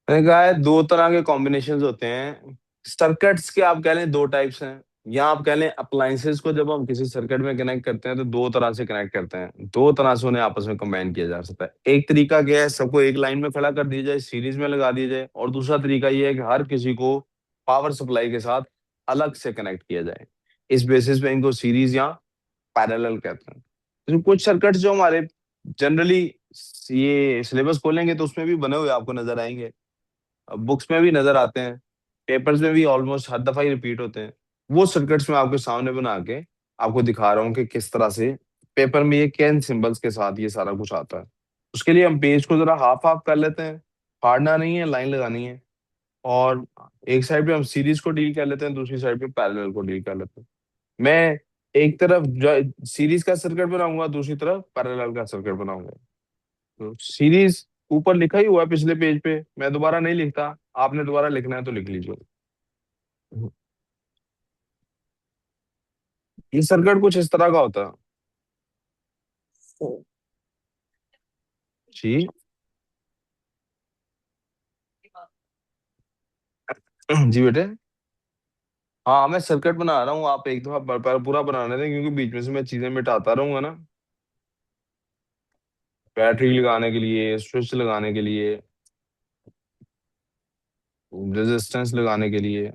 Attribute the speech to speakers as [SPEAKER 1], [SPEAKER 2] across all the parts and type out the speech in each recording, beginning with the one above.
[SPEAKER 1] मैंने कहा है दो तरह के कॉम्बिनेशंस होते हैं। सर्किट्स के आप कह लें दो टाइप्स हैं, या आप कह लें अप्लायंसेस को जब हम किसी सर्किट में कनेक्ट करते हैं तो दो तरह से कनेक्ट करते हैं, दो तरह से उन्हें आपस में कंबाइन किया जा सकता है। एक तरीका क्या है, सबको एक लाइन में खड़ा कर दिया जाए, सीरीज में लगा दिया जाए, और दूसरा तरीका ये है कि हर किसी को पावर सप्लाई के साथ अलग से कनेक्ट किया जाए। इस बेसिस पे इनको सीरीज या पैरेलल कहते हैं। तो कुछ सर्किट्स जो हमारे जनरली ये सिलेबस खोलेंगे तो उसमें भी बने हुए आपको नजर आएंगे, बुक्स में भी नजर आते हैं, पेपर्स में भी ऑलमोस्ट हर दफा ही रिपीट होते हैं। वो सर्किट्स में आपके सामने बना के आपको दिखा रहा हूँ कि किस तरह से पेपर में ये कैन सिंबल्स के साथ ये सारा कुछ आता है। उसके लिए हम पेज को जरा हाफ हाफ कर लेते हैं, फाड़ना नहीं है, लाइन लगानी है। और एक साइड पे हम सीरीज को डील कर लेते हैं, दूसरी साइड पे पैरेलल को डील कर लेते हैं। मैं एक तरफ सीरीज का सर्किट बनाऊंगा, दूसरी तरफ पैरेलल का सर्किट बनाऊंगा। तो सीरीज ऊपर लिखा ही हुआ है पिछले पेज पे, मैं दोबारा नहीं लिखता, आपने दोबारा लिखना है तो लिख लीजिए। ये सर्किट कुछ इस तरह का होता है। जी। जी बेटे। हाँ मैं सर्किट बना रहा हूँ, आप एक दफा पूरा बनाने दें, क्योंकि बीच में से मैं चीजें मिटाता रहूंगा ना। बैटरी लगाने के लिए, स्विच लगाने के लिए, रेजिस्टेंस लगाने के लिए।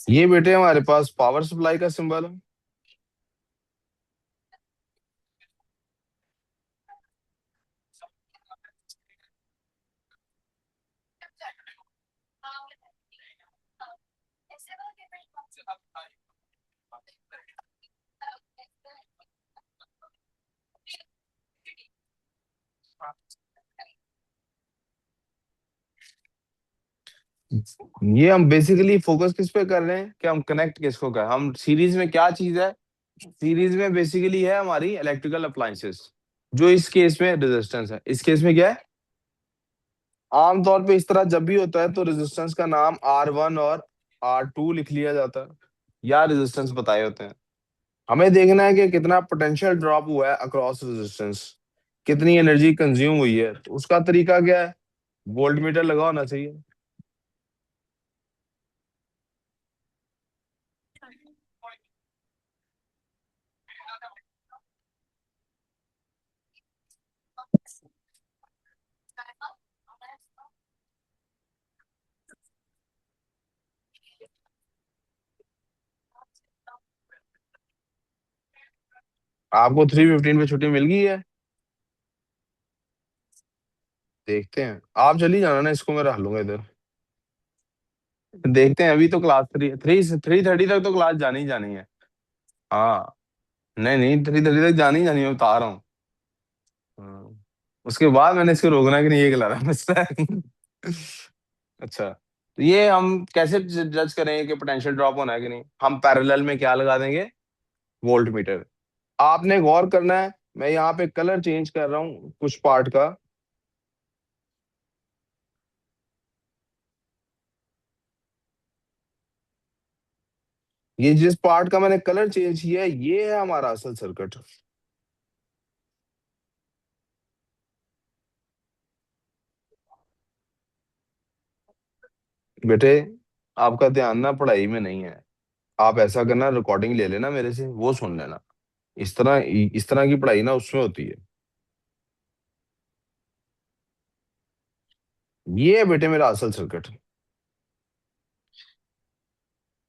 [SPEAKER 1] ये बेटे हमारे पास पावर सप्लाई का सिंबल है। ये हम बेसिकली फोकस किस पे कर रहे हैं कि हम कनेक्ट किसको कर, हम सीरीज में क्या चीज है। सीरीज में बेसिकली है हमारी इलेक्ट्रिकल अप्लायंसेस, जो इस केस में रेजिस्टेंस है। इस केस में क्या है, आमतौर पे इस तरह जब भी होता है तो रेजिस्टेंस का नाम R1 और R2 लिख लिया जाता है, या रेजिस्टेंस बताए होते हैं। हमें देखना है कि कितना पोटेंशियल ड्रॉप हुआ है अक्रॉस रेजिस्टेंस, कितनी एनर्जी कंज्यूम हुई है। तो उसका तरीका क्या है, वोल्ट मीटर लगा होना चाहिए। आपको 3:15 पे छुट्टी मिल गई है। देखते हैं, आप चली जाना ना, इसको मैं रह लूंगा इधर। देखते हैं, अभी तो क्लास 3:30 तक तो क्लास जानी ही जानी है। हाँ। नहीं नहीं, 3:30 तक जानी ही जानी है, बता रहा हूँ। हाँ। उसके बाद मैंने इसको रोकना कि नहीं, ये खिला रहा है अच्छा, तो ये हम कैसे जज करेंगे कि पोटेंशियल ड्रॉप होना है कि नहीं, हम पैरेलल में क्या लगा देंगे, वोल्ट मीटर। आपने गौर करना है, मैं यहाँ पे कलर चेंज कर रहा हूँ कुछ पार्ट का। ये जिस पार्ट का मैंने कलर चेंज किया है, ये है हमारा असल सर्किट। बेटे, आपका ध्यान ना पढ़ाई में नहीं है। आप ऐसा करना, रिकॉर्डिंग ले लेना मेरे से, वो सुन लेना। इस तरह की पढ़ाई ना उसमें होती है। ये है बेटे मेरा असल सर्किट।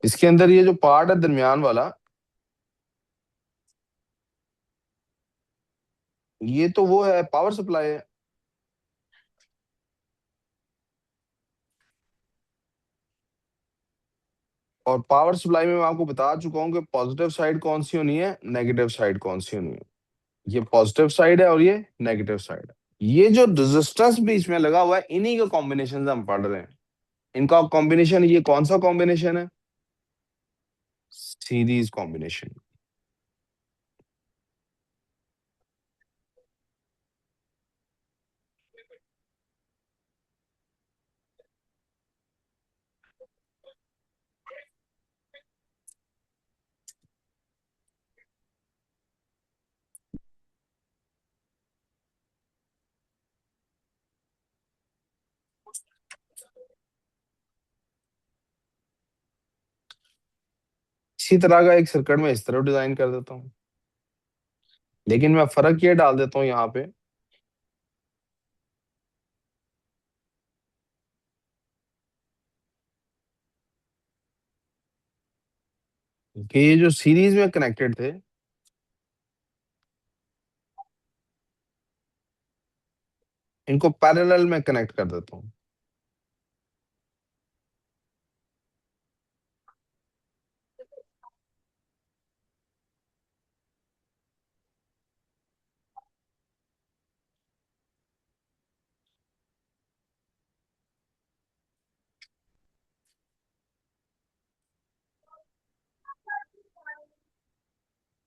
[SPEAKER 1] इसके अंदर ये जो पार्ट है दरमियान वाला, ये तो वो है पावर सप्लाई है। और पावर सप्लाई में मैं आपको बता चुका हूँ कि पॉजिटिव साइड कौन सी होनी है, नेगेटिव साइड कौन सी होनी है। ये पॉजिटिव साइड है और ये नेगेटिव साइड है। ये जो रेजिस्टेंस बीच में लगा हुआ है, इन्हीं का कॉम्बिनेशन हम पढ़ रहे हैं। इनका कॉम्बिनेशन, ये कौन सा कॉम्बिनेशन है, सीरीज कॉम्बिनेशन। इसी तरह का एक सर्किट मैं इस तरफ डिजाइन कर देता हूँ, लेकिन मैं फर्क ये डाल देता हूँ यहाँ पे कि ये जो सीरीज में कनेक्टेड थे, इनको पैरेलल में कनेक्ट कर देता हूँ।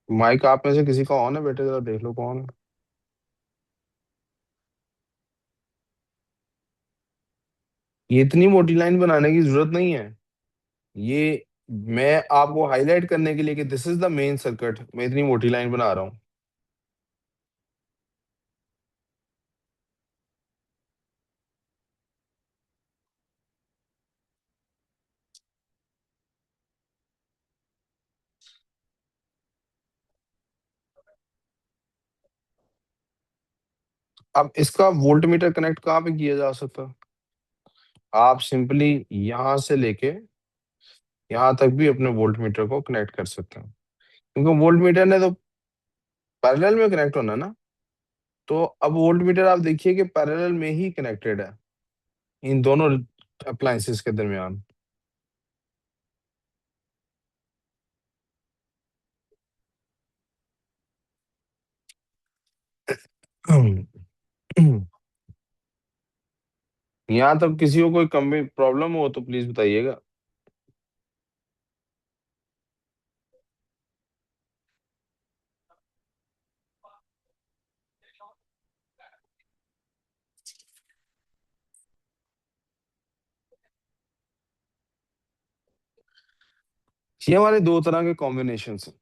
[SPEAKER 1] माइक आप में से किसी का ऑन है बेटे, जरा देख लो कौन है। ये इतनी मोटी लाइन बनाने की जरूरत नहीं है। ये मैं आपको हाईलाइट करने के लिए कि this is the main circuit, मैं इतनी मोटी लाइन बना रहा हूँ। अब इसका वोल्ट मीटर कनेक्ट कहाँ पे किया जा सकता है? आप सिंपली यहां से लेके यहाँ तक भी अपने वोल्ट मीटर को कनेक्ट कर सकते हैं, क्योंकि वोल्ट मीटर ने तो पैरेलल में कनेक्ट होना ना। तो अब वोल्ट मीटर आप देखिए कि पैरेलल में ही कनेक्टेड है इन दोनों अप्लायंसेस के दरमियान। यहाँ तक किसी को कोई कमी प्रॉब्लम हो तो प्लीज बताइएगा। ये हमारे दो तरह के कॉम्बिनेशन हैं।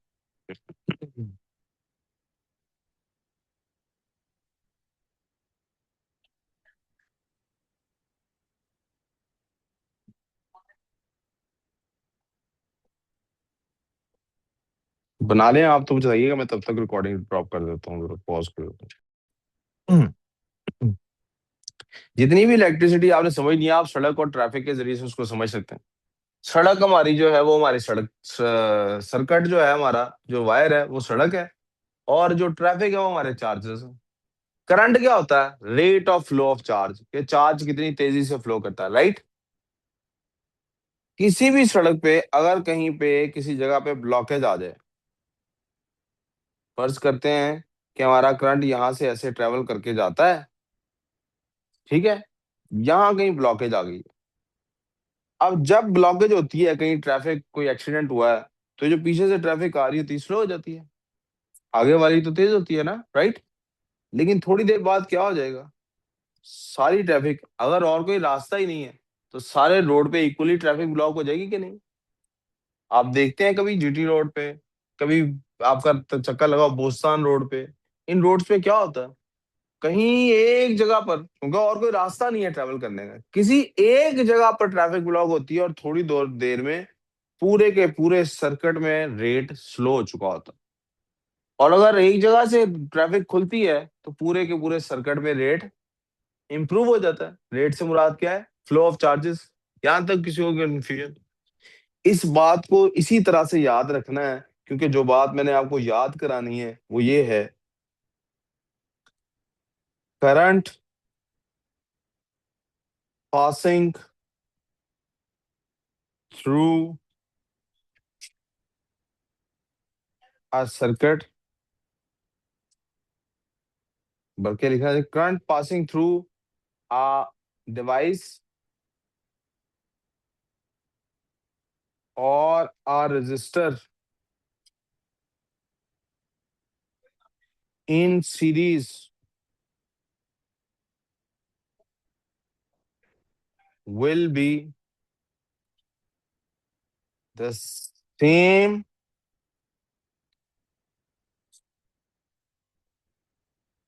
[SPEAKER 1] बना लें आप तो बताइएगा, मैं तब तक रिकॉर्डिंग ड्रॉप कर देता हूँ, पॉज कर देता हूँ। जितनी भी इलेक्ट्रिसिटी आपने समझ लिया, आप सड़क और ट्रैफिक के जरिए से उसको समझ सकते हैं। सड़क हमारी जो है वो हमारी सड़क, सर्किट जो है हमारा, जो वायर है वो सड़क है, और जो ट्रैफिक है वो हमारे चार्जेस है। करंट क्या होता है? Rate of flow of charge, कि चार्ज कितनी तेजी से फ्लो करता है, राइट। किसी भी सड़क पे अगर कहीं पे किसी जगह पे ब्लॉकेज आ जाए, फर्ज करते हैं कि हमारा करंट यहां से ऐसे ट्रेवल करके जाता है, ठीक है, यहां कहीं ब्लॉकेज आ गई। अब जब ब्लॉकेज होती है, कहीं ट्रैफिक कोई एक्सीडेंट हुआ है, तो जो पीछे से ट्रैफिक आ रही होती है स्लो हो जाती है, आगे वाली तो तेज होती है ना, राइट। लेकिन थोड़ी देर बाद क्या हो जाएगा? सारी ट्रैफिक, अगर और कोई रास्ता ही नहीं है, तो सारे रोड पे इक्वली ट्रैफिक ब्लॉक हो जाएगी कि नहीं? आप देखते हैं कभी जीटी रोड पे, कभी आपका चक्कर लगाओ बोस्तान रोड पे, इन रोड्स पे क्या होता है? कहीं एक जगह पर, क्योंकि और कोई रास्ता नहीं है ट्रैवल करने का, किसी एक जगह पर ट्रैफिक ब्लॉक होती है, और थोड़ी देर में पूरे के पूरे सर्किट में रेट स्लो हो चुका होता है। और अगर एक जगह से ट्रैफिक खुलती है, तो पूरे के पूरे सर्किट में रेट इंप्रूव हो जाता है। रेट से मुराद क्या है? Flow of charges. यहां तक किसी को कंफ्यूजन? इस बात को इसी तरह से याद रखना है, क्योंकि जो बात मैंने आपको याद करानी है वो ये है, current passing through a circuit, बल्कि लिखा है current passing through a device और a resistor in series will be the same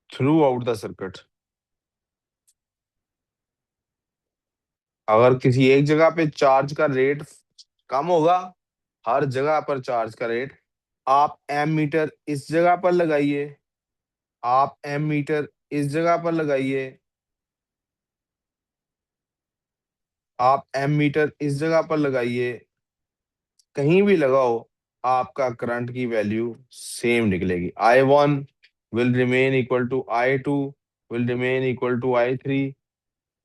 [SPEAKER 1] throughout the circuit। अगर किसी एक जगह पे चार्ज का रेट कम होगा, हर जगह पर चार्ज का रेट, आप एम मीटर इस जगह पर लगाइए, आप एम मीटर इस जगह पर लगाइए, आप एम मीटर इस जगह पर लगाइए, कहीं भी लगाओ, आपका करंट की वैल्यू सेम निकलेगी। I1 will remain equal to I2 will remain equal to I3,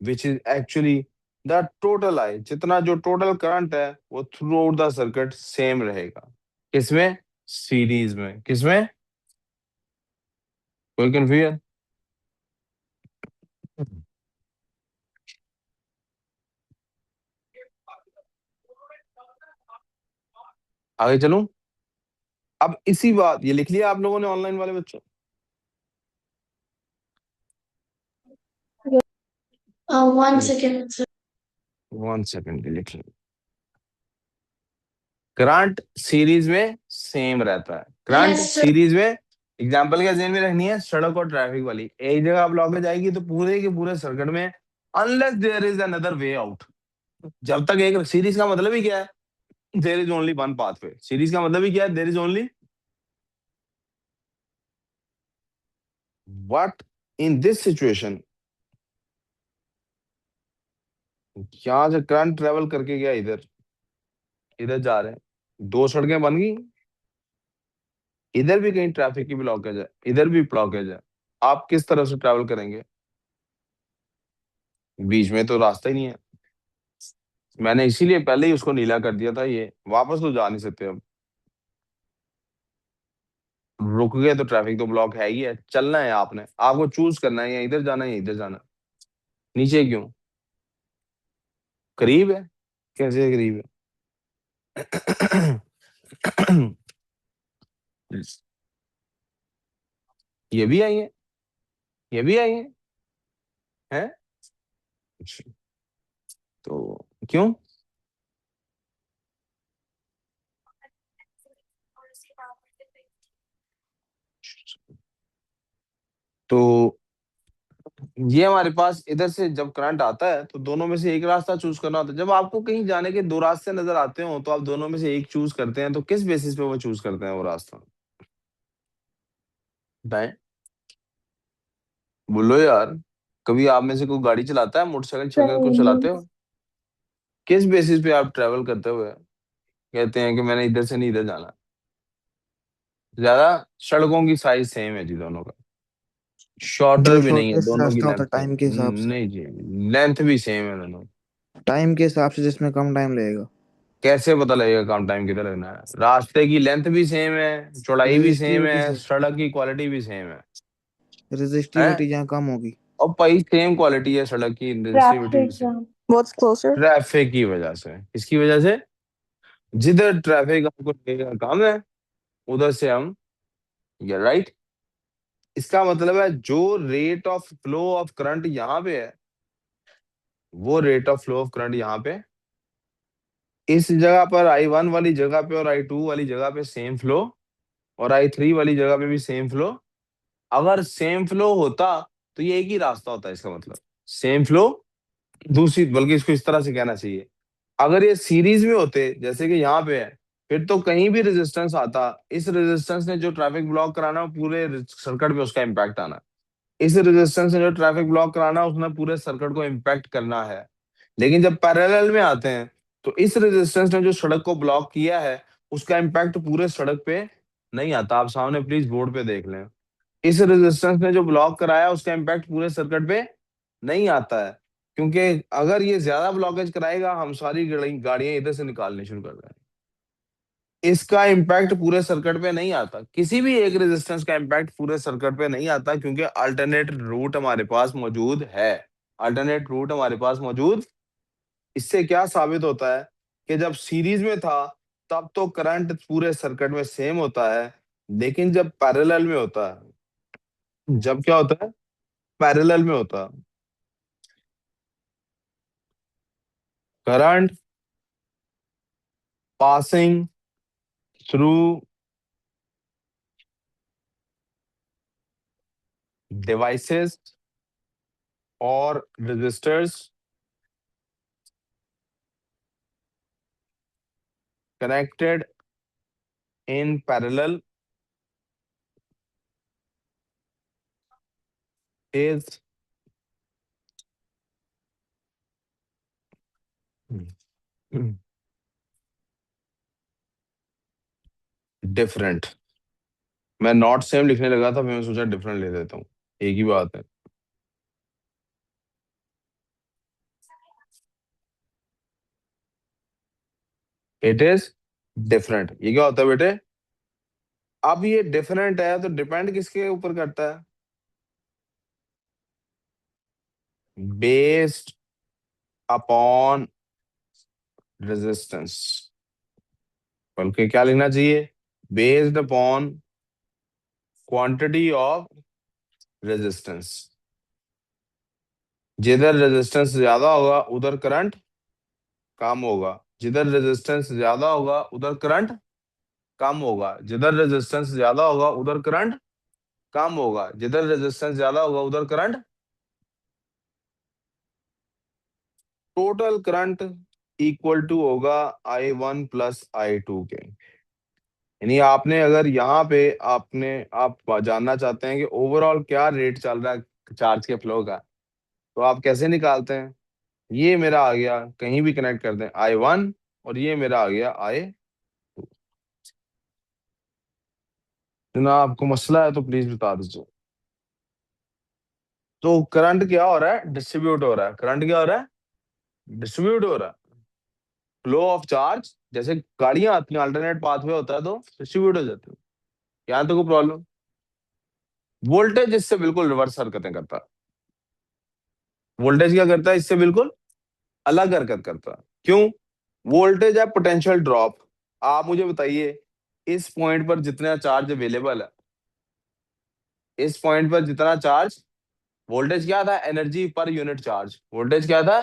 [SPEAKER 1] which is actually the total I, जितना जो टोटल करंट है वो throughout the circuit same रहेगा। किसमें? सीरीज में। किसमें? कोई कंफ्यूजन? आगे चलूं? अब इसी बात, ये लिख लिया आप लोगों ने ऑनलाइन वाले बच्चों?
[SPEAKER 2] One second, sir.
[SPEAKER 1] 1 सेकंड के लिख लिया। करंट सीरीज में सेम रहता है, करंट
[SPEAKER 2] Yes, sir.
[SPEAKER 1] सीरीज में। एग्जांपल क्या जेन में रखनी है? सड़क और ट्रैफिक वाली। एक जगह ब्लॉकेज आएगी तो पूरे के पूरे सर्किट में, unless there is another way out. जब तक एक सीरीज का मतलब ही क्या है? There is only one pathway. Series का मतलब ही क्या है? There is only what in this situation. यहां से करंट ट्रेवल करके गया इधर, इधर जा रहे हैं, दो सड़कें बन गई, इधर भी कहीं ट्रैफिक की ब्लॉकेज है, इधर भी ब्लॉकेज है। आप किस तरह से ट्रैवल करेंगे? बीच में तो रास्ता ही नहीं है। मैंने इसीलिए पहले ही उसको नीला कर दिया था, ये वापस तो जा नहीं सकते अब। रुक गए तो ट्रैफिक तो ब्लॉक है ही है, चलना है आपने, आपको चूज करना है, या इधर जाना है या इधर जाना है। नीचे क्यों? करीब है। कैसे करीब है? ये भी आई है, ये भी आई है तो क्यों? तो ये हमारे पास इधर से जब करंट आता है तो दोनों में से एक रास्ता चूज करना होता है। जब आपको कहीं जाने के दो रास्ते नजर आते हो तो आप दोनों में से एक चूज करते हैं, तो किस बेसिस पे वो चूज करते हैं वो रास्ता? बताएं, बोलो यार। कभी आप में से कोई गाड़ी चलाता है, मोटरसाइकिल साइकिल को चलाते हो? किस बेसिस पे आप ट्रेवल करते हुए कहते हैं कि मैंने इधर से नहीं इधर जाना? ज्यादा सड़कों की साइज सेम है जी दोनों का, शॉर्टर
[SPEAKER 3] जो
[SPEAKER 1] भी नहीं है
[SPEAKER 3] शॉर्टेस्ट
[SPEAKER 1] दोनों की
[SPEAKER 3] रास्ता होता
[SPEAKER 1] लेंथ
[SPEAKER 3] है टाइम के हिसाब से।
[SPEAKER 1] नहीं जी, लेंथ भी सेम है दोनों।
[SPEAKER 3] टाइम के हिसाब से जिसमें कम टाइम लगेगा।
[SPEAKER 1] कैसे पता लगेगा कम टाइम किधर लगना है? रास्ते की लेंथ भी सेम है, चौड़ाई भी सेम
[SPEAKER 3] रेजिस्टिविटी
[SPEAKER 1] है,
[SPEAKER 3] से।
[SPEAKER 1] सड़क की क्वालिटी भी सेम है।
[SPEAKER 3] रेजिस्टिविटी जहाँ कम होगी।
[SPEAKER 1] और भाई सेम क्वालिटी है सड़क की, इंटेंसिटी भी
[SPEAKER 2] Traffic
[SPEAKER 1] same.
[SPEAKER 2] jam. What's closer?
[SPEAKER 1] Traffic की वजह से। किसकी वजह से? जिधर ट्रैफिक हमको लगेगा कम है, उधर से हम, ये राइट। इसका मतलब है जो rate of flow of current यहाँ पे है, वो rate of flow of current यहाँ पे इस जगह पर I1 वाली जगह पे और I2 वाली जगह पे सेम फ्लो, और I3 वाली जगह पे भी सेम फ्लो। अगर सेम फ्लो होता तो ये एक ही रास्ता होता है, इसका मतलब सेम फ्लो। दूसरी, बल्कि इसको इस तरह से कहना चाहिए, अगर ये सीरीज में होते जैसे कि यहाँ पे है, फिर तो कहीं भी रेजिस्टेंस आता, इस रेजिस्टेंस ने जो ट्रैफिक ब्लॉक कराना वो पूरे सर्किट पे उसका इम्पैक्ट आना। इस रेजिस्टेंस ने जो ट्रैफिक ब्लॉक कराना उसने पूरे सर्किट को इम्पैक्ट करना है। लेकिन जब पैरेलल में आते हैं तो इस रेजिस्टेंस ने जो सड़क को ब्लॉक किया है उसका इम्पैक्ट पूरे सड़क पे नहीं आता। आप सामने प्लीज बोर्ड पे देख लें, इस रेजिस्टेंस ने जो ब्लॉक कराया उसका इम्पैक्ट पूरे सर्किट पे नहीं आता है, क्योंकि अगर ये ज्यादा ब्लॉकेज कराएगा हम सारी गाड़ियां इधर से निकालनी शुरू कर देंगे। इसका इम्पैक्ट पूरे सर्किट पे नहीं आता, किसी भी एक रेजिस्टेंस का इम्पैक्ट पूरे सर्किट पे नहीं आता, क्योंकि अल्टरनेट रूट हमारे पास मौजूद है। अल्टरनेट रूट हमारे पास मौजूद। इससे क्या साबित होता है कि जब सीरीज में था तब तो करंट पूरे सर्किट में सेम होता है, लेकिन जब पैरेलल में होता है, जब क्या होता है? पैरेलल में होता है, करंट पासिंग थ्रू डिवाइसेस और resistors connected in parallel is different. मैं नॉट सेम लिखने लगा था, मैं सोचा डिफरेंट ले देता हूँ, एक ही बात है। It is different. ये क्या होता है बेटे? अब ये डिफरेंट है तो डिपेंड किसके ऊपर करता है? Based upon resistance. बल्कि क्या लिखना चाहिए? Based upon quantity of resistance. जिधर रेजिस्टेंस ज्यादा होगा उधर करंट कम होगा, जिधर रेजिस्टेंस ज्यादा होगा उधर करंट कम होगा, जिधर रेजिस्टेंस ज्यादा होगा उधर करंट कम होगा, जिधर रेजिस्टेंस ज्यादा होगा उधर current. Total current equal to होगा I1 प्लस I2 के। यानी आपने अगर यहाँ पे आप जानना चाहते हैं कि ओवरऑल क्या रेट चल रहा है चार्ज के फ्लो का, तो आप कैसे निकालते हैं? ये मेरा आ गया, कहीं भी कनेक्ट कर दें I1, और ये मेरा आ गया I2। ना आपको मसला है तो प्लीज बता दीजिए। तो करंट क्या हो रहा है? डिस्ट्रीब्यूट हो रहा है। करंट क्या हो रहा है? डिस्ट्रीब्यूट हो रहा है। फ्लो ऑफ चार्ज, जैसे गाड़ियां आती हैं अल्टरनेट पाथवे होता है तो डिस्ट्रीब्यूट हो जाती है। यहाँ तो कोई प्रॉब्लम? वोल्टेज इससे बिल्कुल रिवर्स हरकतें करता है। वोल्टेज क्या करता है? इससे बिल्कुल अलग हरकत करता है। क्यों? वोल्टेज है पोटेंशियल ड्रॉप। आप मुझे बताइए, इस पॉइंट पर जितना चार्ज अवेलेबल है, इस पॉइंट पर जितना चार्ज, वोल्टेज क्या था? Energy per unit charge. Voltage क्या था?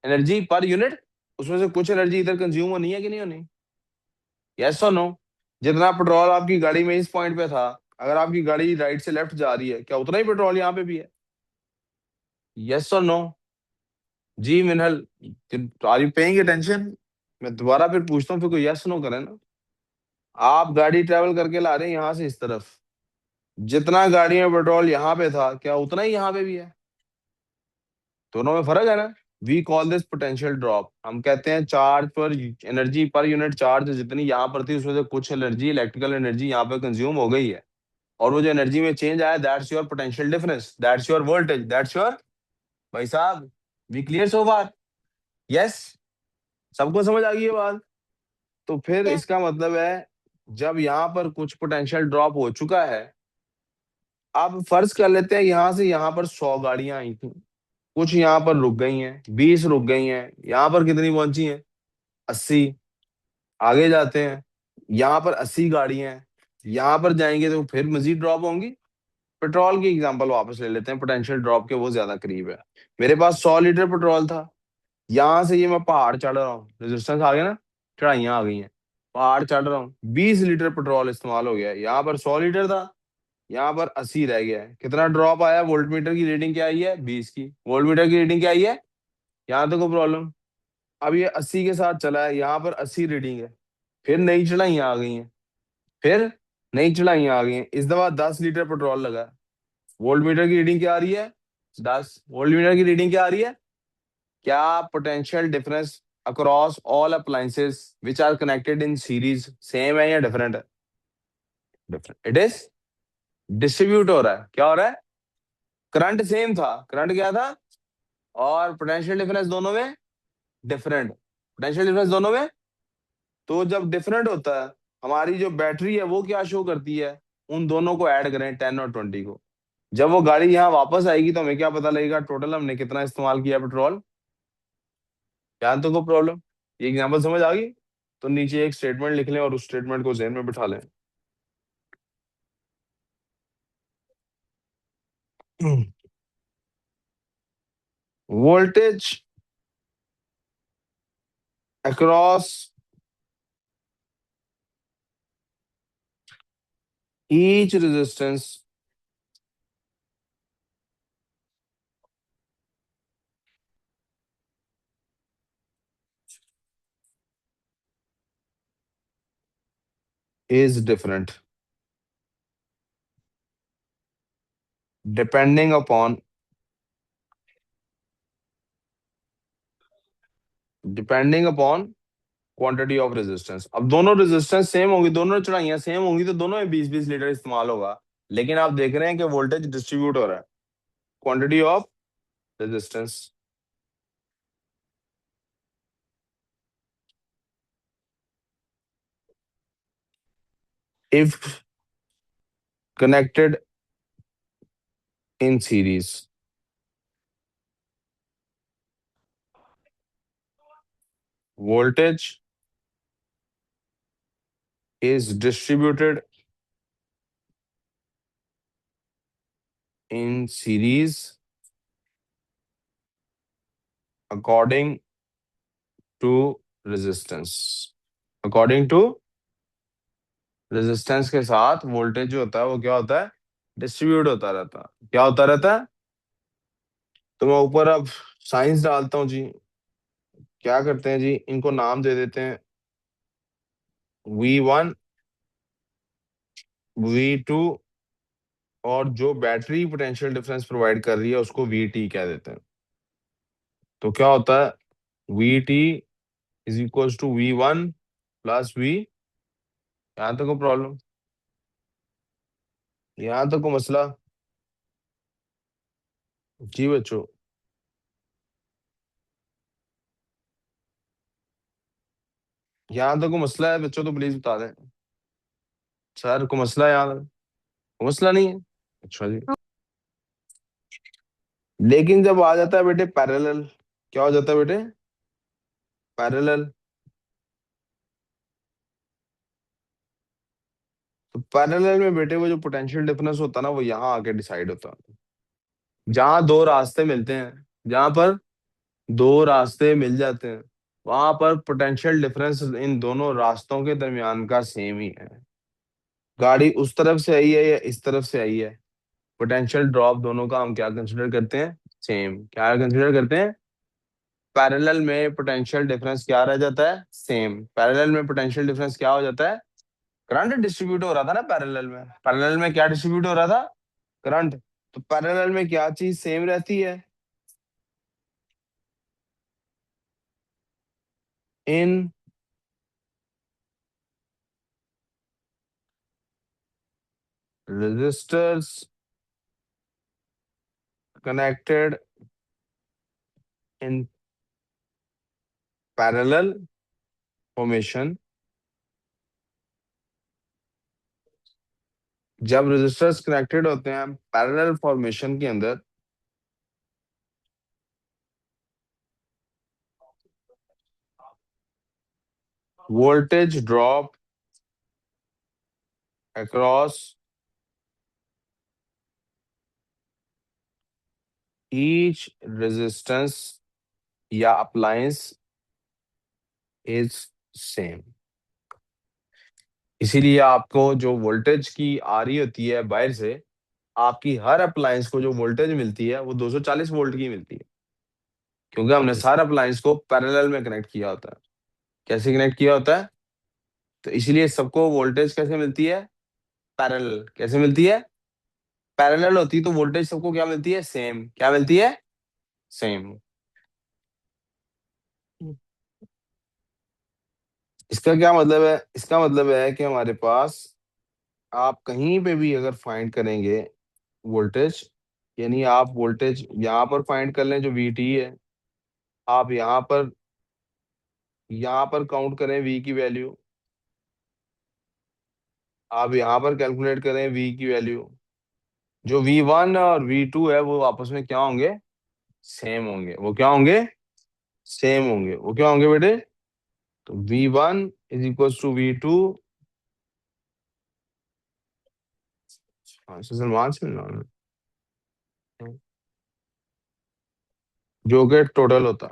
[SPEAKER 1] Energy per unit. उसमें से कुछ एनर्जी इधर कंज्यूम होनी है कि नहीं होनी? यस और नो? जितना पेट्रोल आपकी गाड़ी में इस पॉइंट पे था, अगर आपकी गाड़ी राइट से लेफ्ट जा रही है, क्या उतना ही पेट्रोल यहाँ पे भी है? यस और नो? जी Minhal, are you paying attention? मैं दोबारा फिर पूछता हूँ, फिर कोई यस नो करे ना। आप गाड़ी ट्रेवल करके ला रहे हैं यहाँ से इस तरफ, जितना गाड़ी में पेट्रोल यहाँ पे था, क्या उतना ही यहाँ पे भी है? दोनों में फर्क है ना। We call this potential drop. हम कहते हैं चार्ज पर एनर्जी पर यूनिट चार्ज जितनी यहाँ पर थी, उसमें से कुछ एनर्जी, इलेक्ट्रिकल एनर्जी यहाँ पे कंज्यूम हो गई है, और वो जो एनर्जी में चेंज आया, that's your potential difference, that's your voltage, that's your. भाई साहब, we clear so far? Yes? सबको समझ आ गई ये बात? तो फिर
[SPEAKER 2] Yeah.
[SPEAKER 1] इसका मतलब है, जब यहाँ पर कुछ पोटेंशियल ड्रॉप हो चुका है, अब फर्ज कर लेते हैं यहाँ से यहाँ पर 100 गाड़ियां आई थी, कुछ यहाँ पर रुक गई हैं, 20 रुक गई हैं, यहाँ पर कितनी पहुंची हैं? 80। आगे जाते हैं, यहाँ पर 80 गाड़ियां हैं, यहाँ पर जाएंगे तो फिर मजीद ड्रॉप होंगी। पेट्रोल की एग्जांपल वापस ले लेते हैं, पोटेंशियल ड्रॉप के वो ज्यादा करीब है। मेरे पास 100 लीटर पेट्रोल था, यहाँ से ये मैं पहाड़ चढ़ रहा हूँ, रेजिस्टेंस आ गया ना, चढ़ाइयाँ आ गई हैं, पहाड़ चढ़ रहा हूँ, 20 लीटर पेट्रोल इस्तेमाल हो गया है। यहाँ पर 100 लीटर था, यहाँ पर 80 रह गया है। कितना ड्रॉप आया? वोल्ट मीटर की रीडिंग क्या आई है? 20 की। वोल्ट मीटर की रीडिंग क्या आई है? यहाँ तो कोई प्रॉब्लम। अब ये 80 के साथ चला है, यहाँ पर 80 रीडिंग है, फिर नई चढ़ाइयाँ आ गई हैं, फिर नई चढ़ाइयाँ आ गई हैं, इस दफा 10 लीटर पेट्रोल लगा है। वोल्ट मीटर की रीडिंग क्या आ रही है? 10। वोल्ट मीटर की रीडिंग क्या आ रही है? क्या potential difference across all appliances which are connected in series same है या डिफरेंट है? डिफरेंट। इट इज डिस्ट्रीब्यूट हो रहा है। क्या हो रहा है? करंट सेम था, करंट क्या था, और पोटेंशियल डिफरेंस दोनों में डिफरेंट। पोटेंशियल डिफरेंस दोनों में, तो जब डिफरेंट होता है, हमारी जो बैटरी है वो क्या शो करती है? उन दोनों को ऐड करें, 10 और 20 को। जब वो गाड़ी यहाँ वापस आएगी तो हमें क्या पता लगेगा? टोटल हमने कितना इस्तेमाल किया पेट्रोल। क्या तो को प्रॉब्लम? ये एग्जांपल समझ आ गई? तो नीचे एक स्टेटमेंट लिख लें और उस स्टेटमेंट को जहन में बिठा लें। Voltage across each resistance is different depending upon quantity of resistance. अब दोनों रेजिस्टेंस सेम होगी, दोनों चढ़ाइयां सेम होंगी, तो दोनों में 20-20 लीटर इस्तेमाल होगा। लेकिन आप देख रहे हैं कि वोल्टेज डिस्ट्रीब्यूट हो रहा है, quantity of resistance. If connected in series, voltage is distributed in series according to resistance। According to resistance के साथ वोल्टेज जो होता है वो क्या होता है, डिस्ट्रीब्यूट होता रहता है। क्या होता रहता है? तो मैं ऊपर अब साइंस डालता हूँ जी। क्या करते हैं जी, इनको नाम दे देते हैं V1, V2, और जो बैटरी पोटेंशियल डिफरेंस प्रोवाइड कर रही है उसको VT कह देते हैं। तो क्या होता है, VT is equal to V1 plus V। यहाँ तक कोई प्रॉब्लम, यहाँ तक कोई मसला? जी बच्चों, यहाँ तक कोई मसला है बच्चों तो प्लीज बता दें। सर को मसला है यहाँ तक? कोई मसला नहीं है? अच्छा जी। लेकिन जब आ जाता है बेटे पैरेलल, क्या हो जाता है बेटे? पैरेलल। तो पैरेलल में बेटे वो जो पोटेंशियल डिफरेंस होता है ना, वो यहाँ आके डिसाइड होता है। जहां दो रास्ते मिलते हैं, जहां पर दो रास्ते मिल जाते हैं, वहां पर पोटेंशियल डिफरेंस इन दोनों रास्तों के दरमियान का सेम ही है। गाड़ी उस तरफ से आई है या इस तरफ से आई है, पोटेंशियल ड्रॉप दोनों का हम क्या कंसिडर करते हैं, सेम। क्या कंसिडर करते हैं? पैरेलल में पोटेंशियल डिफरेंस क्या रह जाता है, सेम। पैरेलल में पोटेंशियल डिफरेंस क्या हो जाता है? करंट डिस्ट्रीब्यूट हो रहा था ना पैरेलल में। पैरेलल में क्या डिस्ट्रीब्यूट हो रहा था? करंट। तो पैरेलल में क्या चीज सेम रहती है? In resistors connected in parallel formation, जब रेजिस्टर्स कनेक्टेड होते हैं पैरेलल फॉर्मेशन के अंदर, voltage drop across each resistance या अप्लायंस इज सेम। इसीलिए आपको जो वोल्टेज की आ रही होती है बाहर से, आपकी हर अप्लायंस को जो वोल्टेज मिलती है वो 240 वोल्ट की मिलती है, क्योंकि हमने सारे अप्लायंस को पैरेलल में कनेक्ट किया होता है। कैसे कनेक्ट किया होता है? तो इसलिए सबको वोल्टेज कैसे मिलती है, पैरेलल। कैसे मिलती है? पैरेलल होती है तो वोल्टेज सबको क्या मिलती है, सेम। क्या मिलती है? सेम। इसका क्या मतलब है? इसका मतलब है कि हमारे पास, आप कहीं पे भी अगर फाइंड करेंगे वोल्टेज, यानी आप वोल्टेज यहाँ पर फाइंड कर लें जो VT है, आप यहाँ पर काउंट करें V की वैल्यू, आप यहाँ पर कैलकुलेट करें V की वैल्यू, जो V1 और V2 है वो आपस में क्या होंगे, सेम होंगे। वो क्या होंगे, सेम होंगे। वो क्या होंगे बेटे? तो V1 is equal to V2। हाँ सलमान से मिलना है, जो कि टोटल होता।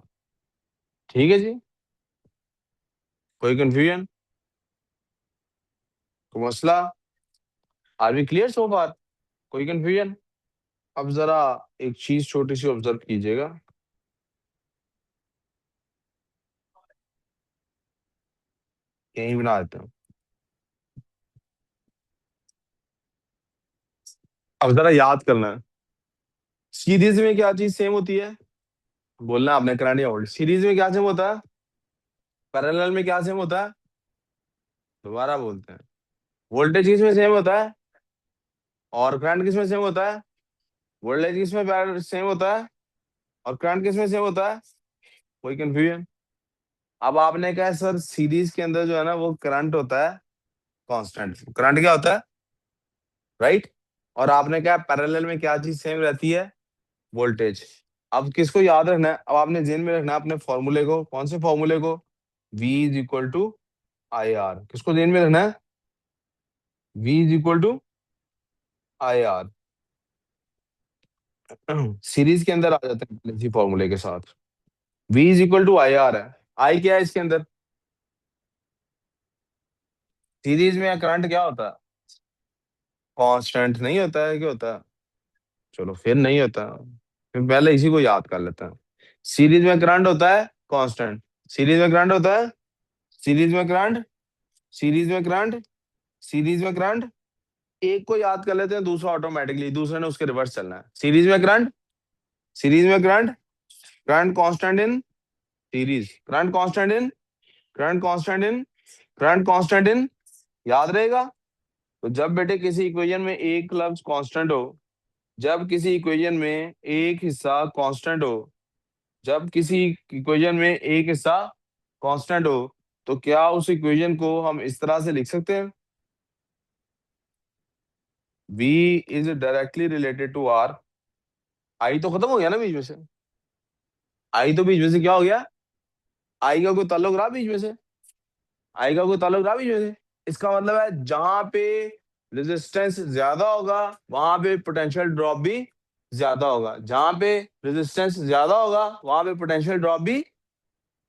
[SPEAKER 1] ठीक है जी। कोई कंफ्यूजन, कोई मसला? आर वी क्लियर सो फार? कोई कंफ्यूजन? अब जरा एक चीज छोटी सी ऑब्जर्व कीजिएगा। यहीं बना देते हैं। अब जरा याद करना है, सीरीज में क्या चीज सेम होती है? बोलना आपने, करंट या वोल्टेज। सीरीज में क्या सेम होता है? पैरेलल में क्या सेम होता है? दोबारा बोलते हैं। वोल्टेज किस में सेम होता है? और करंट किस में सेम होता है? वोल्टेज किस में सेम होता है? और करंट किस में सेम होता है? कोई कंफ्यूजन? अब आपने कहा सर सीरीज के अंदर जो है ना वो करंट होता है कांस्टेंट। करंट क्या होता है? राइट। और आपने कहा पैरेलल में क्या चीज सेम रहती है? वोल्टेज। अब किसको याद रखना है? अब आपने जेन में रखना है अपने फॉर्मूले को। कौन से फॉर्मूले को? V is equal to I R. किसको जेन में रखना है? V is equal to I R. Series के अंदर आ जाते हैं इसी फॉर्मूले के साथ। V is equal to I R है। आई क्या है इसके अंदर? सीरीज में करंट क्या होता है? कांस्टेंट नहीं होता है, क्या होता है? चलो फिर नहीं होता, फिर पहले इसी को याद कर लेते हैं। सीरीज में करंट होता है कांस्टेंट। सीरीज में करंट होता है, सीरीज में करंट, सीरीज में करंट, सीरीज में करंट। एक को याद कर लेते हैं, दूसरा ऑटोमेटिकली, दूसरे ने उसके रिवर्स चलना है। सीरीज में करंट, सीरीज में current, current constant in series, current constant in, current constant in, current constant in. याद रहेगा? तो जब बेटे किसी इक्वेशन में एक लफ्ज कांस्टेंट हो, जब किसी इक्वेशन में एक हिस्सा कांस्टेंट हो, जब किसी इक्वेशन में एक हिस्सा कांस्टेंट हो, तो क्या उस इक्वेशन को हम इस तरह से लिख सकते हैं? V is directly related to R। I तो खत्म हो गया ना बीच में से। आई तो बीच में से क्या हो गया? आई का कोई ताल्लुक रहा बीच में से? आई का कोई ताल्लुक रहा बीच में से? इसका मतलब है जहां पे रेजिस्टेंस ज्यादा होगा वहां पे पोटेंशियल ड्रॉप भी ज्यादा होगा। जहां पे रेजिस्टेंस ज्यादा होगा वहां पे पोटेंशियल ड्रॉप भी।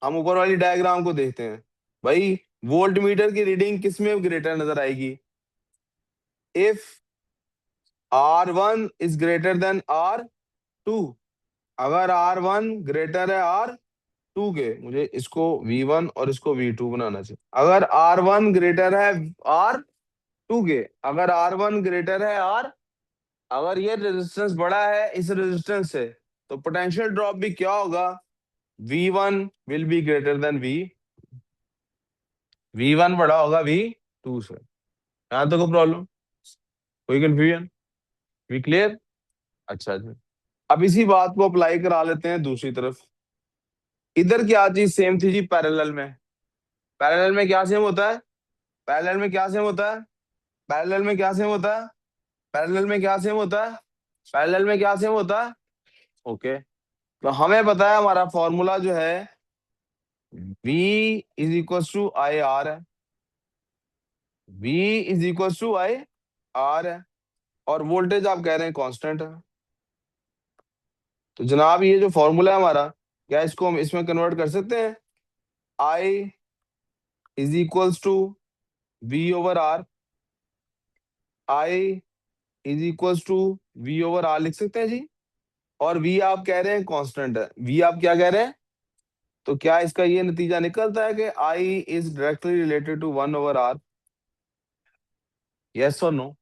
[SPEAKER 1] हम ऊपर वाली डायग्राम को देखते हैं भाई। वोल्ट मीटर की रीडिंग किस में ग्रेटर नजर आएगी? If R1 is greater than R2। अगर R1 ग्रेटर है R2 के, मुझे इसको V1 और इसको V2 बनाना चाहिए। अगर R1 ग्रेटर है R2 के, अगर R1 ग्रेटर है R, अगर ये रेजिस्टेंस बड़ा है इस रेजिस्टेंस से, तो पोटेंशियल ड्रॉप भी क्या होगा? V1 will be greater than V1 बड़ा होगा V2 से। यहाँ तो कोई प्रॉब्लम, कोई कंफ्यूजन? We clear? अच्छा अच्छा। अब इसी बात को अप्लाई करा लेते हैं दूसरी तरफ। इधर क्या चीज सेम थी जी? पैरेलल में। पैरेलल में क्या सेम होता है? पैरेलल में क्या सेम होता है? पैरेलल में क्या सेम होता है? पैरेलल में क्या सेम होता है? पैरेलल में क्या सेम होता है? ओके। तो हमें पता है हमारा फॉर्मूला जो है V is equal to I R है। V is equal to I R है। और वोल्टेज आप कह रहे हैं कांस्टेंट है। तो जनाब ये जो फॉर्मूला है हमारा, क्या इसको हम इसमें कन्वर्ट कर सकते हैं? I is equals to V over R। I is equals to V over R लिख सकते हैं जी। और V आप कह रहे हैं कांस्टेंट है। V आप क्या कह रहे हैं? तो क्या इसका ये नतीजा निकलता है कि I is directly related to 1/R? Yes और नो?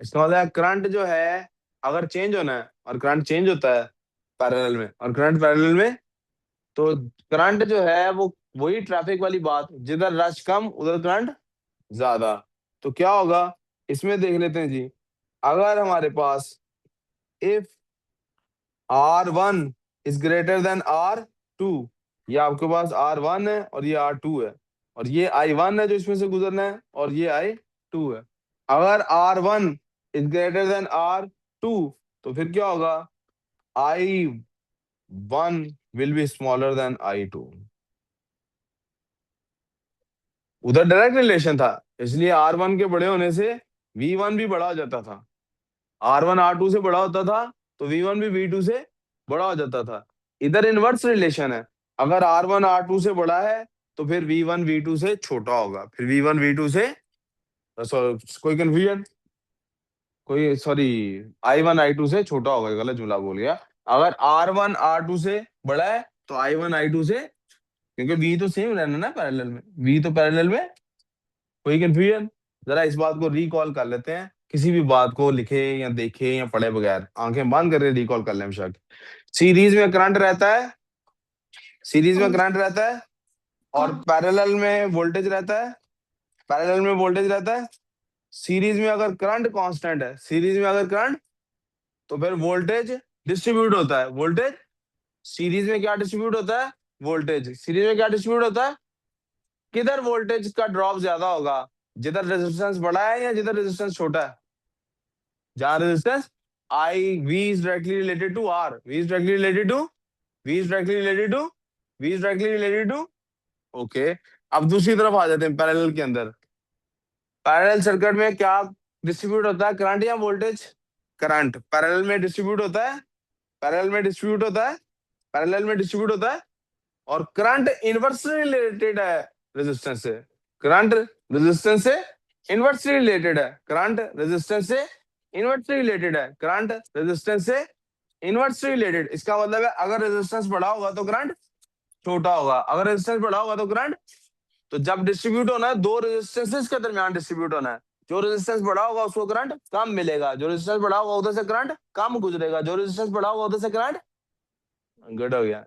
[SPEAKER 1] इसका मतलब है करंट जो है अगर चेंज होना है, और करंट चेंज होता है पैरेलल में, और करंट पैरेलल में, तो करंट जो है वो वही ट्रैफिक वाली बात, जिधर रश कम उधर करंट ज्यादा। तो क्या होगा इसमें देख लेते हैं जी। अगर हमारे पास if R1 is greater than R2, ये आपके पास R1 है और ये R2 है, और ये I1 है जो इसमें से गुजरना है, और ये I2 है। अगर R1 is greater than R2, तो फिर क्या होगा? I1 will be smaller than I2। उधर डायरेक्ट रिलेशन था, इसलिए R1 के बड़े होने से V1 भी बड़ा हो जाता था। R1 R2 से बड़ा होता था तो V1 भी V2 से बड़ा हो जाता था। इधर इनवर्स रिलेशन है। अगर R1 R2 से बड़ा है तो फिर V1 V2 से छोटा होगा, फिर V1 V2 से कोई कंफ्यूजन, कोई सॉरी, I1 I2 से छोटा होगा, गलत जुमला बोल गया। अगर R1 R2 से बड़ा है तो I1 I2 से, क्योंकि V तो सेम रहना ना पैरेलल में, V तो पैरेलल में। कोई कंफ्यूजन? जरा इस बात को रिकॉल कर लेते हैं, किसी भी बात को लिखे या देखे या पढ़े बगैर आंखें बंद करके रिकॉल कर लें हम शक। सीरीज में करंट रहता है, सीरीज में करंट रहता है, और पैरेलल में वोल्टेज रहता है, पैरेलल में वोल्टेज रहता है। सीरीज में अगर करंट कांस्टेंट है, सीरीज में अगर करंट, तो फिर वोल्टेज डिस्ट्रीब्यूट होता है, वोल्टेज सीरीज में क्या डिस्ट्रीब्यूट होता है, वोल्टेज सीरीज में क्या डिस्ट्रीब्यूट होता है, किधर वोल्टेज का ड्रॉप ज्यादा होगा, जिधर रेजिस्टेंस बड़ा है या जिधर रेजिस्टेंस छोटा है। जहां resistance I V is directly related to R, V is directly related to, V is directly related to, V is directly related to. Okay, अब दूसरी तरफ आ जाते हैं पैरेलल के अंदर। पैरेलल सर्किट में क्या डिस्ट्रीब्यूट होता है, करंट या वोल्टेज? करंट पैरेलल में डिस्ट्रीब्यूट होता है, पैरेलल में डिस्ट्रीब्यूट होता है, पैरेलल में डिस्ट्रीब्यूट होता है। और करंट इनवर्सली रिलेटेड है रेजिस्टेंस से, करंट रेजिस्टेंस से इनवर्सली रिलेटेड है, करंट रेजिस्टेंस से इनवर्सली रिलेटेड है, करंट रेजिस्टेंस से इनवर्सली रिलेटेड। इसका मतलब है अगर रेजिस्टेंस बड़ा होगा तो करंट छोटा होगा, अगर रेजिस्टेंस बड़ा होगा तो करंट, तो जब डिस्ट्रीब्यूट होना है दो रेजिस्टेंसेस के दरमियान डिस्ट्रीब्यूट होना है, जो रेजिस्टेंस बड़ा होगा उसको करंट कम मिलेगा, जो रेजिस्टेंस बड़ा होगा उधर से करंट कम गुजरेगा, जो रेजिस्टेंस बड़ा होगा उधर से करंट। गुड हो गया।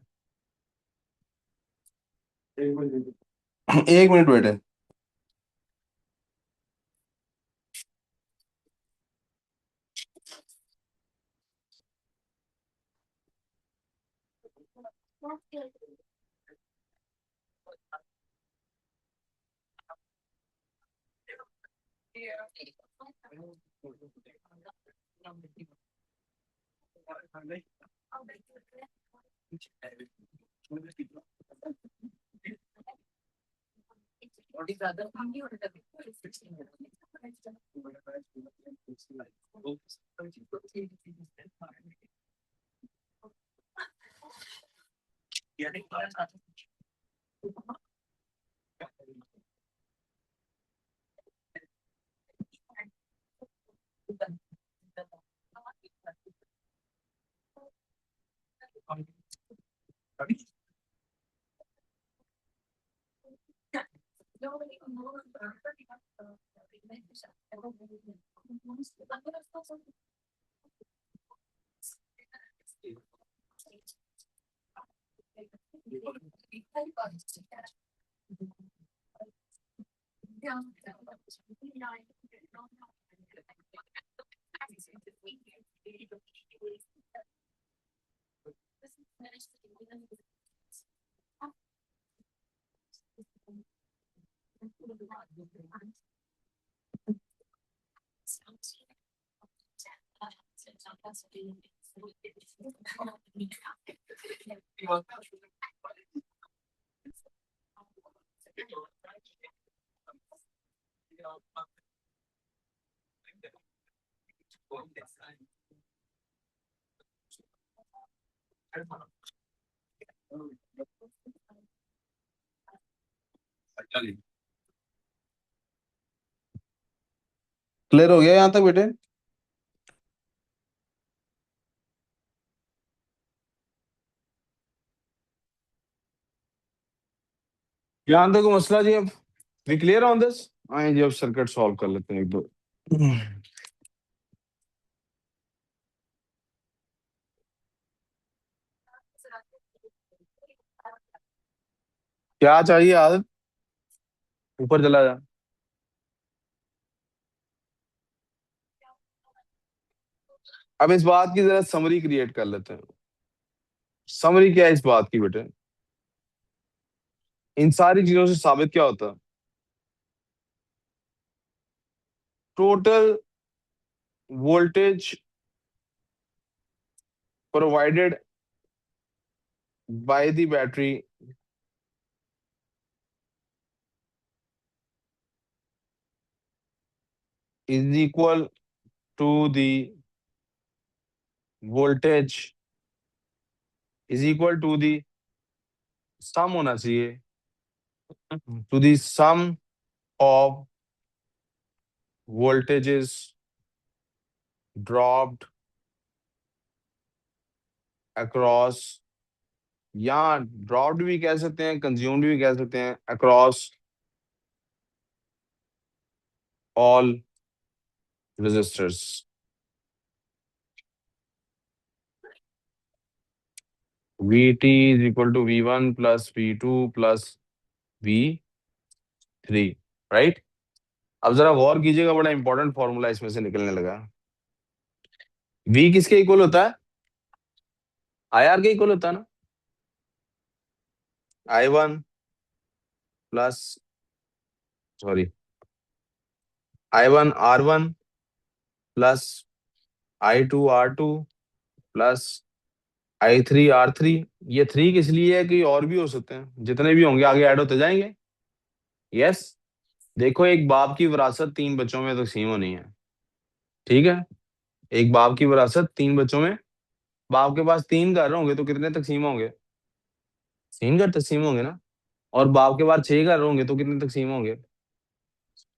[SPEAKER 1] एक मिनट वेट। क्लियर हो गया यहाँ तक बेटे? यहाँ तक मसला जी, अब वी क्लियर ऑन दिस? आए जी अब सर्किट सॉल्व कर लेते हैं एक दो। क्या चाहिए आदत, ऊपर चला जा। अब इस बात की जरा समरी क्रिएट कर लेते हैं। समरी क्या है इस बात की बेटे? इन सारी चीजों से साबित क्या होता है? Total voltage provided by the battery is equal to the voltage is equal to the sum होना चाहिए to the sum of voltages dropped across, या ड्रॉप्ड भी कह सकते हैं, कंज्यूम्ड भी कह सकते हैं, across all resistors. VT is equal to V1 plus V2 plus V3, right. अब जरा गौर कीजिएगा, बड़ा इंपॉर्टेंट फॉर्मूला इसमें से निकलने लगा। V किसके इक्वल होता है? IR के इक्वल होता है ना। I1 plus, sorry, I1 R1 plus I2 R2 plus I3 R3। ये 3 किस लिए है कि और भी हो सकते हैं, जितने भी होंगे आगे ऐड होते जाएंगे। यस। देखो, एक बाप की विरासत 3 बच्चों में तकसीम होनी है, ठीक है। एक बाप की विरासत 3 बच्चों में, बाप के पास 3 घर होंगे तो कितने तकसीम होंगे? 3 घर तकसीम होंगे ना। और बाप के पास 6 घर होंगे तो कितने तकसीम होंगे?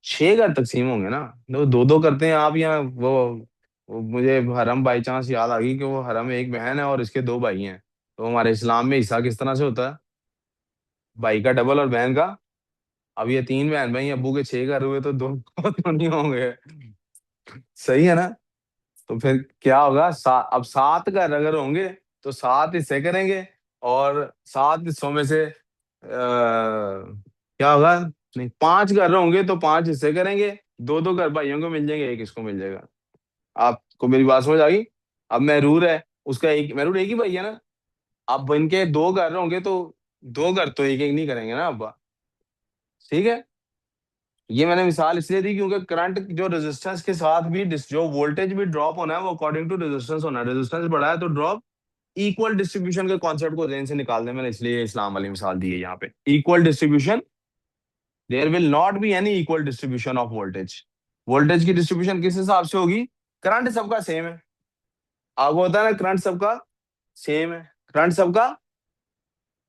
[SPEAKER 1] 6 घर तकसीम होंगे ना। तो दो दो करते हैं आप, यहाँ वो मुझे हरम बाई चांस याद आ गई कि वो हरम एक बहन है और इसके 2 भाई हैं। तो हमारे इस्लाम में हिस्सा किस तरह से होता है? भाई का डबल और बहन का। अब ये 3 बहन भाई, अब्बू के 6 घर हुए तो 2 तो नहीं होंगे। सही है ना। तो फिर क्या होगा, अब 7 घर अगर होंगे तो 7 हिस्से करेंगे, और 7 हिस्सों में से क्या होगा, नहीं, 5 घर होंगे तो 5 हिस्से करेंगे। 2 घर भाइयों को मिल जाएंगे, एक इसको मिल जाएगा। आपको मेरी बात समझ आ गई? अब महरूर है, उसका एक महरूर एक ही भाई है ना। अब इनके 2 घर होंगे तो 2 घर तो एक एक नहीं करेंगे ना अब्बा। ठीक है। ये मैंने मिसाल इसलिए दी क्योंकि करंट जो रेजिस्टेंस के साथ भी जो वोल्टेज भी ड्रॉप होना है वो अकॉर्डिंग टू रेजिस्टेंस होना है। रेजिस्टेंस बढ़ा है तो ड्रॉप इक्वल डिस्ट्रीब्यूशन के कॉन्सेप्ट को जेन से निकालने मैंने इसलिए इस्लाम वाली मिसाल दी है यहाँ पे। Equal distribution, there will not be any equal distribution of voltage. Voltage की डिस्ट्रीब्यूशन किस हिसाब से होगी? करंट सबका सेम है। आपको होता है ना, करंट सबका सेम है, करंट सबका।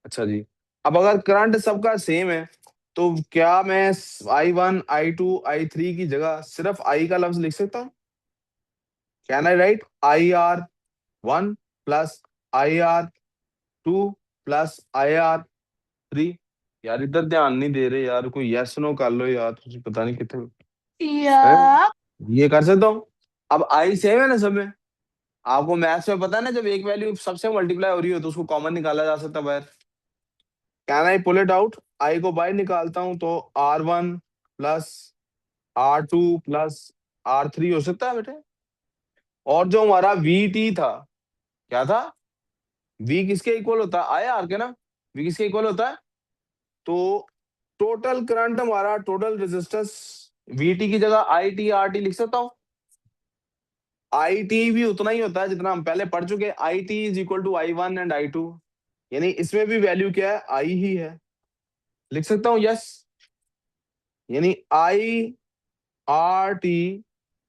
[SPEAKER 1] अच्छा जी। अब अगर करंट सबका सेम है तो क्या मैं I1 I2 I3 की जगह सिर्फ I का लफ्ज लिख सकता हूँ? Can I right IR1 plus IR2 plus IR3? यार इधर ध्यान नहीं दे रहे यार, कोई यस नो कर लो यार, तुझे पता नहीं कितने हैं?
[SPEAKER 2] Yeah.
[SPEAKER 1] ये कर सकता हूँ। अब आई सेम है ना सब में। आपको मैथ्स में पता है ना, जब एक वैल्यू सबसे मल्टीप्लाई हो रही हो तो उसको कॉमन निकाला जा सकता है बाहर। Can I pull it out? I को बाहर निकालता हूं तो R1 plus R2 plus R3 हो सकता है बेटे। और जो हमारा VT था, क्या था? V किसके इक्वल होता है? IR के ना। V किसके इक्वल होता है? तो टोटल करंट हमारा, टोटल रेजिस्टेंस VT की जगह ITRT लिख सकता हूं। IT भी उतना ही होता है जितना हम पहले पढ़ चुके। IT is equal to I1 and I2, यानी इसमें भी वैल्यू क्या है? I ही है। लिख सकता हूं यस। यानी IRT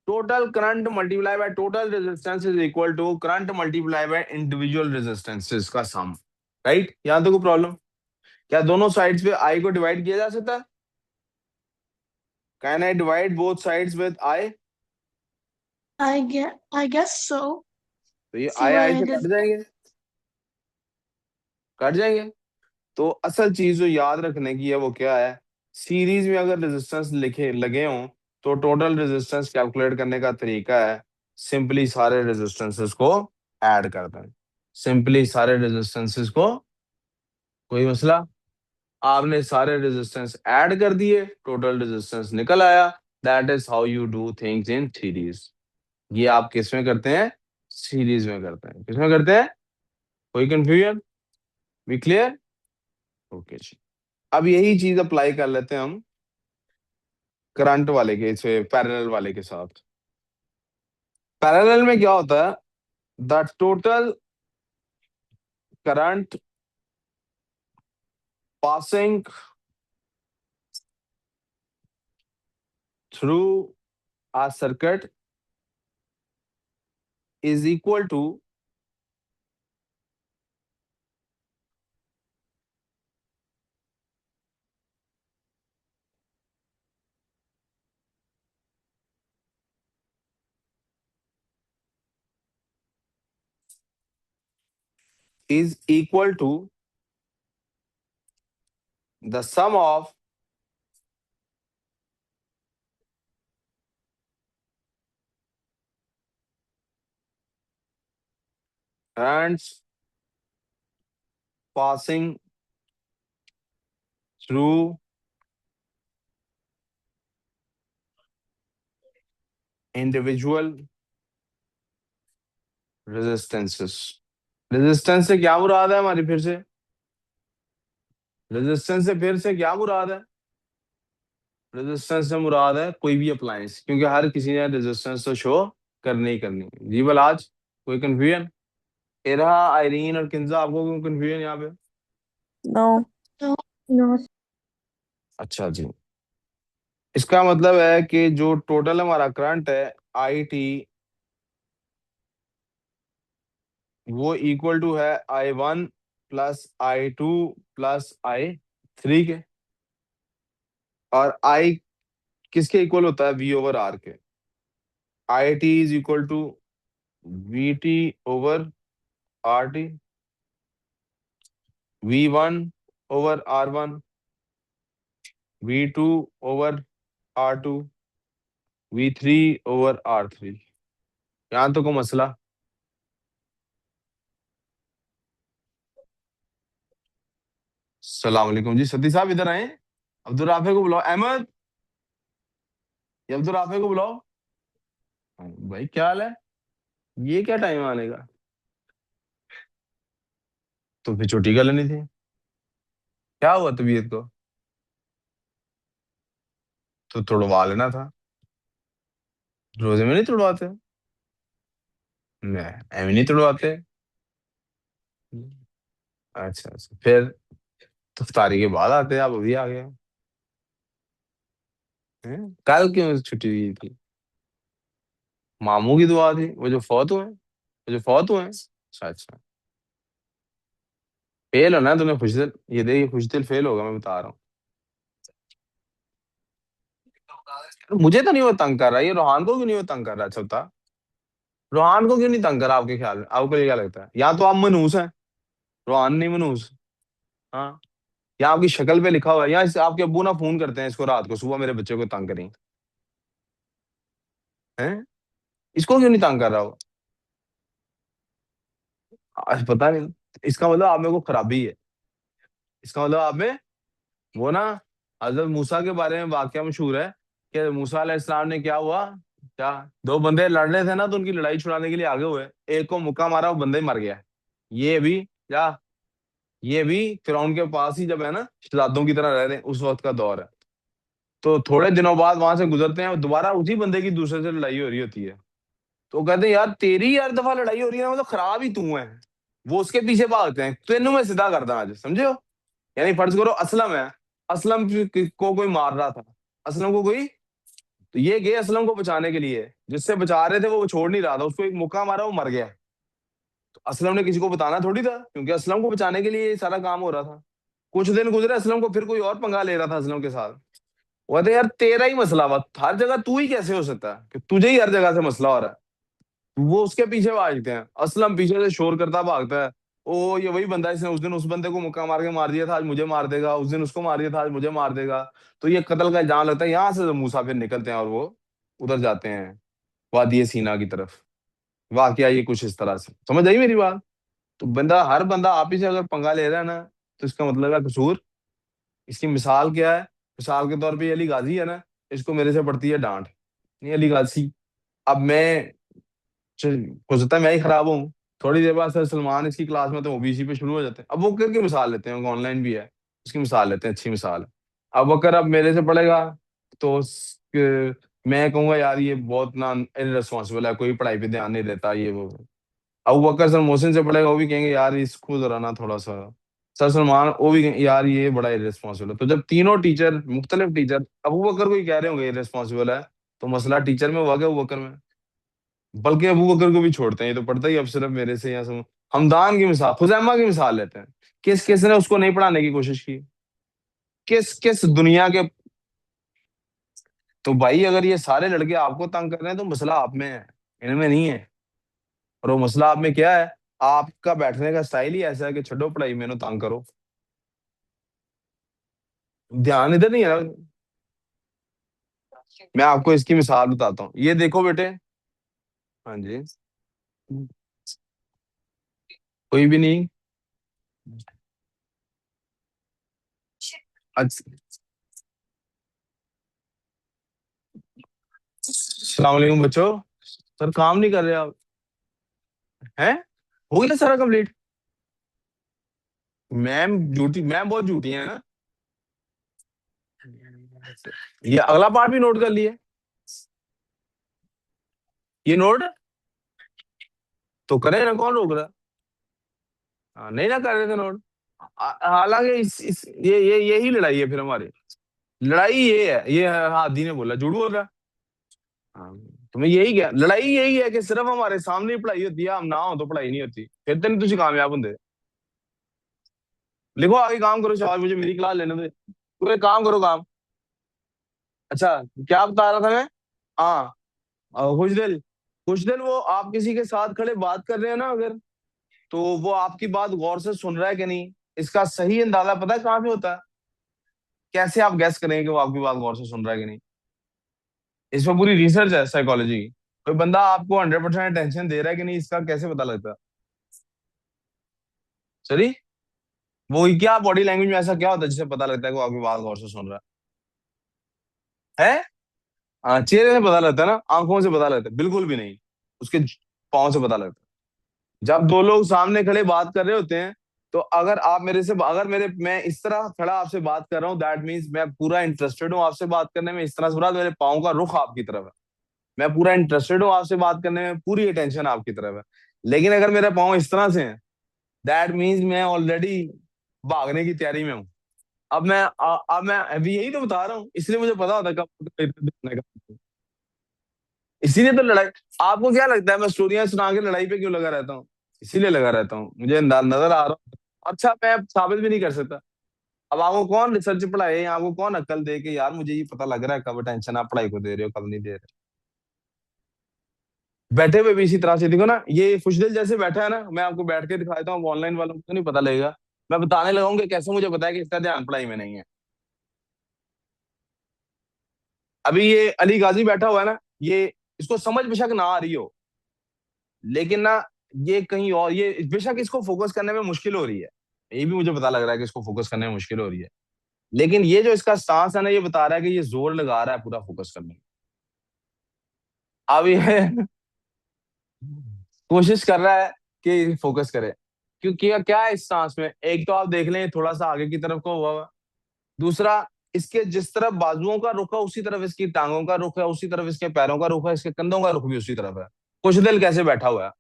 [SPEAKER 1] total current multiply by total resistance is equal to current multiply by individual resistances का सम। राइट? यहां तो कोई प्रॉब्लम? क्या दोनों साइड्स पे I को डिवाइड किया जा सकता है? Can I divide both sides with I?
[SPEAKER 2] I guess so.
[SPEAKER 1] तो ये
[SPEAKER 2] See
[SPEAKER 1] I
[SPEAKER 2] what I
[SPEAKER 1] से
[SPEAKER 2] did?
[SPEAKER 1] कट जाएंगे, कट जाएंगे। तो असल चीज जो याद रखने की है वो क्या है? सीरीज में अगर रेजिस्टेंस लिखे लगे हों तो टोटल रेजिस्टेंस कैलकुलेट करने का तरीका है, सिंपली सारे रेजिस्टेंसेस को ऐड कर दें। सिंपली सारे रेजिस्टेंसेस को, कोई मसला, आपने सारे रेजिस्टेंस ऐड कर दिए, टोटल रेजिस्टेंस निकल आया। That is how you do things in series. ये आप किस में करते हैं? सीरीज में करते हैं। किस में करते हैं? कोई कंफ्यूजन? We clear? ओके जी। अब यही चीज अप्लाई कर लेते हैं हम करंट वाले के से पैरेलल वाले के साथ। पैरेलल में क्या होता है? The total current passing through a circuit is equal to is equal to the sum of ants passing through individual resistances। Resistance से क्या मुराद है हमारी? फिर से रेजिस्टेंस से फिर से क्या मुराद है? रेजिस्टेंस से मुराद है कोई भी अप्लायंस, क्योंकि हर किसी ने रेजिस्टेंस तो शो करनी ही करनी है। जी बल आज कोई कंफ्यूजन? इरहा, आयरीन और किंजा, आपको कोई कंफ्यूजन यहाँ पे?
[SPEAKER 2] No. No. No.
[SPEAKER 1] अच्छा जी। इसका मतलब है कि जो टोटल हमारा करंट है आई टी, वो इक्वल टू है I1 plus I2 plus I3 के। और I किसके इक्वल होता है? V ओवर R के। I T is equal to VT over RT, V1 over R1, V2 over R2, V3 over R3। यहाँ तो कोई मसला? सलाम अलैकुम जी, सती साहब इधर आए। अब्दुल राफे को बुलाओ। अहमद, ये अब्दुल राफे को बुलाओ। हाँ, भाई क्या हाल है? ये क्या टाइम आने का? तो फिर छुट्टी कर लेनी थी। क्या हुआ तबीयत को? तो तोड़वा लेना था। रोजे में नहीं तोड़वाते? मैं एवं नहीं तोड़वाते। अच्छा अच्छा, फिर तो इफ्तारी के बाद आते, आप अभी आ गए हैं? कल क्यों छुट्टी दी थी? मामू की दुआ थी, वो जो फौत हुए, वो जो फौत हुए हैं। अच्छा अच्छा, फेल होना है तूने खुशदिल, ये देखिए खुशदिल फेल होगा, मैं बता रहा हूँ। मुझे तो नहीं वो तंग कर रहा, ये रोहान को क्यों नहीं वो तंग कर रहा? अच्छा बता, रोहान को क्यों नहीं तंग कर रहा आपके ख्याल में? आपको ये क्या लगता है? या तो आप मनहूस हैं, रोहान नहीं मनहूस। हाँ, या आपकी शक्ल पे लिखा हुआ है, या आपके अब्बू ना फोन करते हैं इसको रात को, सुबह मेरे बच्चे को तंग करें। हैं? इसको क्यों नहीं तंग कर रहा हो? आज पता नहीं। इसका मतलब आप में को खराबी है। इसका मतलब आप में वो ना, हजरत मूसा के बारे में वाकया मशहूर है कि मूसा अलैहिस्सलाम ने क्या हुआ, क्या दो बंदे लड़ रहे थे ना, तो उनकी लड़ाई छुड़ाने के लिए आगे हुए, एक को मुक्का मारा, वो बंदा ही मर गया। ये भी क्या, ये भी फिरौन के पास ही जब है ना शहजादों की तरह रह रहे हैं, उस वक्त का दौर है। तो थोड़े दिनों बाद वहां से गुजरते हैं और दोबारा उसी बंदे की दूसरे से लड़ाई हो रही होती है। तो कहते हैं यार तेरी हर दफा लड़ाई हो रही है, मतलब खराब ही तू है। वो उसके पीछे भागते हैं, तेनू मैं सीधा करता आज, समझे हो? यानी फर्ज करो असलम है, असलम को कोई मार रहा था, असलम को कोई, तो ये गए असलम को बचाने के लिए, जिससे बचा रहे थे वो छोड़ नहीं रहा था, उसको एक मुक्का मारा, वो मर गया। तो असलम ने किसी को बताना थोड़ी था, क्योंकि असलम को बचाने के लिए ये सारा काम हो रहा था। कुछ दिन गुजरे, असलम को फिर कोई और पंगा ले रहा था असलम के साथ। वो कहते यार तेरा ही मसला हुआ, हर जगह तू ही कैसे हो सकता है कि तुझे ही हर जगह से मसला हो रहा है? वो उसके पीछे भागते हैं, असलम पीछे से शोर करता भागता है। ओ ये वही बंदा है, इसने उस दिन उस बंदे को मुक्का मार के मार दिया था, आज मुझे मार देगा, उस दिन उसको मार दिया था, आज मुझे मार देगा। तो ये कत्ल का इल्जाम लगता है। यहाँ से मूसा फिर निकलते हैं और वो उधर जाते हैं वादी सीना की तरफ। वाकया ये कुछ इस तरह से, समझ आई मेरी बात? तो बंदा, हर बंदा आप ही से अगर पंगा ले रहा है ना, तो इसका मतलब है कसूर। इसकी मिसाल क्या है? मिसाल के तौर पे ये अली गाजी है ना, इसको मेरे से पड़ती है डांट। नहीं अली गाजी, अब मैं, हो सकता है मैं ही खराब हूँ, थोड़ी देर बाद सर सलमान इसकी क्लास में, तो वो भी इसी पे शुरू हो जाते हैं। अब वो करके मिसाल लेते हैं, ऑनलाइन भी है, उसकी मिसाल लेते हैं, अच्छी मिसाल है। अब अगर अब मेरे से पढ़ेगा, तो मैं कहूंगा यार ये बहुत ना इररिस्पॉन्सिबल है, कोई पढ़ाई पे ध्यान नहीं देता, ये वो। अब बकर सर मोहसिन से पढ़ेगा, वो भी कहेंगे यार इसको जरा ना थोड़ा सा। सर सलमान वो भी कहेंगे, यार ये बड़ा इररिस्पॉन्सिबल है। तो जब तीनों टीचर, मुख्तलिफ टीचर अबू बकर को ही कह रहे होंगे इररिस्पॉन्सिबल है, तो मसला टीचर में हुआ क्या? अबू बकर में। बल्कि अबू बकर को भी छोड़ते हैं, ये तो पढ़ता ही अब सिर्फ मेरे से, या सुन, हमदान की मिसाल, खुजैमा की मिसाल लेते हैं। किस किस ने उसको नहीं पढ़ाने की कोशिश की? किस किस दुनिया के? तो भाई अगर ये सारे लड़के आपको तंग कर रहे हैं, तो मसला आप में है, इनमें नहीं है। और वो मसला आप में क्या है? आपका बैठने का स्टाइल ही ऐसा है कि छड्डो पढ़ाई, मैंने तंग करो, ध्यान इधर नहीं है ना। मैं आपको इसकी मिसाल बताता हूँ, ये देखो बेटे। हाँ जी। कोई भी नहीं। अच्छा, अस्सलाम वालेकुम बच्चों। सर काम नहीं कर रहे आप? हैं? हो गया सारा कंप्लीट? मैम झूठी, मैम बहुत झूठी है ना। ये अगला पार्ट भी नोट कर लिए? ये नोट तो करे ना, कौन रोक रहा? हाँ, नहीं ना कर रहे थे नोट। हालांकि ये यही लड़ाई है फिर हमारी। लड़ाई ये है, ये हादी ने बोला, झूठ बोल रहा है। हाँ, तुम्हें यही क्या लड़ाई यही है कि सिर्फ हमारे सामने ही पढ़ाई होती है, हम ना हो तो पढ़ाई नहीं होती, फिर तो नहीं तुझे कामयाब होंगे। लिखो आगे, काम करो, शाबाश, मुझे मेरी क्लास लेने दे। तू एक काम करो, काम। अच्छा, क्या बता रहा था मैं? हाँ। खुश दिल। खुश दिल, वो आप किसी के साथ खड़े बात कर रहे हैं ना अगर, तो वो आपकी बात गौर से सुन रहा है कि नहीं, इसका सही अंदाजा पता है कहाँ पे होता है? कैसे आप गैस करेंगे कि वो आपकी बात गौर से सुन रहा है कि नहीं? इसमें पूरी रिसर्च है साइकोलॉजी की। कोई बंदा आपको 100% अटेंशन दे रहा है कि नहीं, इसका कैसे पता लगता है? सही। वो क्या बॉडी लैंग्वेज में ऐसा क्या होता है जिससे पता लगता है कि वो आपकी बात गौर से सुन रहा है? हाँ, चेहरे से पता लगता है ना, आंखों से पता लगता है? बिल्कुल भी नहीं। उसके पाँव से पता लगता है। जब दो लोग सामने खड़े बात कर रहे होते हैं, तो अगर आप मेरे से, अगर मेरे, मैं इस तरह खड़ा आपसे बात कर रहा हूँ, दैट मीन्स मैं पूरा इंटरेस्टेड हूँ आपसे बात करने में, इस तरह से, मेरे पाँव का रुख आपकी तरफ है, मैं पूरा इंटरेस्टेड हूँ आपसे बात करने में, पूरी अटेंशन आपकी तरफ है। लेकिन अगर मेरे पाँव इस तरह से हैं, दैट मीन्स मैं ऑलरेडी भागने की तैयारी में हूँ। अब मैं अभी यही तो बता रहा हूँ, इसलिए मुझे पता होता है कब। इसीलिए तो लड़ाई। आपको क्या लगता है मैं स्टोरियां सुना के लड़ाई पे क्यों लगा रहता हूँ? इसीलिए लगा रहता हूँ, मुझे नजर आ रहा हूँ। अच्छा, मैं साबित भी नहीं कर सकता। अब आपको कौन रिसर्च पढ़ाए, आपको कौन अक्ल दे के यार मुझे ये पता लग रहा है कब टेंशन आप पढ़ाई को दे रहे हो, कब नहीं दे रहे? बैठे हुए भी इसी तरह से, देखो ना, ये खुशदिल जैसे बैठा है ना, मैं आपको बैठ के दिखा देता हूँ, ऑनलाइन वालों को तो नहीं पता लगेगा। मैं बताने लगाऊंगा कैसे मुझे पता है कि इसका ध्यान पढ़ाई में नहीं है। अभी ये अली गाजी बैठा हुआ है ना, ये, इसको समझ बेशक ना आ रही हो, लेकिन ना, ये कहीं और, ये बेशक इसको फोकस करने में मुश्किल हो रही है, ये भी मुझे पता लग रहा है कि इसको फोकस करने में मुश्किल हो रही है, लेकिन ये जो इसका सांस है ना, ये बता रहा है कि ये जोर लगा रहा है पूरा फोकस करने में। अब ये कोशिश कर रहा है कि फोकस करे। क्योंकि क्या है इस सांस में, एक तो आप देख लें थोड़ा सा आगे की तरफ को हुआ हुआ, दूसरा, इसके जिस तरफ बाजुओं का रुख है उसी तरफ इसकी टांगों का रुख है, उसी तरफ इसके पैरों का रुख है, इसके कंधों का रुख भी उसी तरफ है। कुछ दिल कैसे बैठा हुआ है?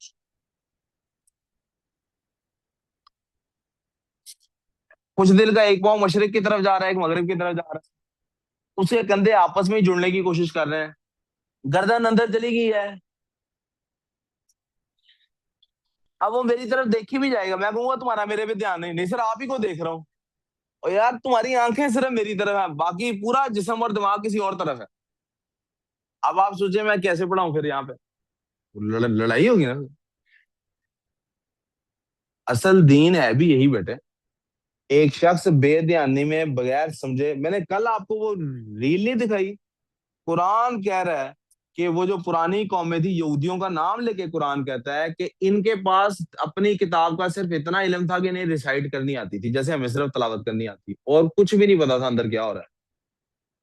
[SPEAKER 1] कुछ दिल का एक पाँव मशरिक की तरफ जा रहा है, एक मगरिब की तरफ जा रहा है, उसके कंधे आपस में ही जुड़ने की कोशिश कर रहे हैं, गर्दन अंदर चली गई है। अब वो मेरी तरफ देखी भी जाएगा, मैं कहूंगा तुम्हारा मेरे पे ध्यान नहीं, नहीं सर आप ही को देख रहा हूँ। और यार तुम्हारी आंखें सिर्फ मेरी तरफ है, बाकी पूरा जिस्म और दिमाग किसी और तरफ है। अब आप सोचे मैं कैसे पढ़ाऊं फिर यहाँ पे? लड़ाई होगी ना। असल दीन है भी यही बेटे। एक शख्स बेध्यानी में बगैर समझे, मैंने कल आपको वो रील नहीं दिखाई? कुरान कह रहा है कि वो जो पुरानी कौमें थी, यहूदियों का नाम लेके कुरान कहता है कि इनके पास अपनी किताब का सिर्फ इतना इल्म था कि इन्हें रिसाइट करनी आती थी, जैसे हमें सिर्फ तलावत करनी आती, और कुछ भी नहीं पता था अंदर क्या हो रहा है।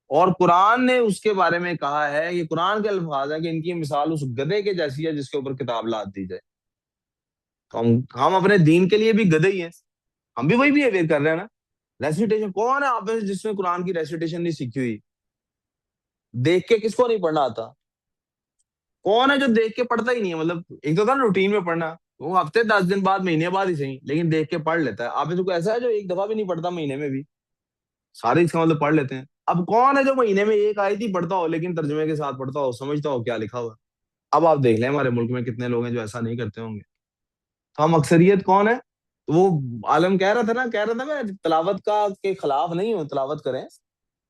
[SPEAKER 1] और कुरान ने उसके बारे में कहा है, ये कुरान के अल्फाज है, कि इनकी मिसाल उस गधे के जैसी है जिसके ऊपर किताब लाद दी जाए। तो हम अपने दीन के लिए भी गधे ही हैं, हम भी वही बिहेवियर कर रहे हैं ना। रेसिटेशन कौन है आप में से जिसने कुरान की रेसिटेशन नहीं सीखी हुई? देख के किसको नहीं पढ़ना आता? कौन है जो देख के पढ़ता ही नहीं है? मतलब एक तो था रूटीन में पढ़ना, वो हफ्ते 10 दिन बाद, महीने बाद ही सही, लेकिन देख के पढ़ लेता है। आप में से कोई ऐसा है जो एक दफा भी नहीं पढ़ता महीने में भी? सारे इसका मतलब पढ़ लेते हैं। अब कौन है जो महीने में एक आयत ही पढ़ता हो, लेकिन तर्जुमे के साथ पढ़ता हो, समझता हो क्या लिखा हुआ है? अब आप देख लें हमारे मुल्क में कितने लोग हैं जो ऐसा नहीं करते होंगे। तो हम अक्सरियत कौन है? तो वो आलम कह रहा था ना, कह रहा था मैं तलावत का के खिलाफ नहीं हूँ, तलावत करें,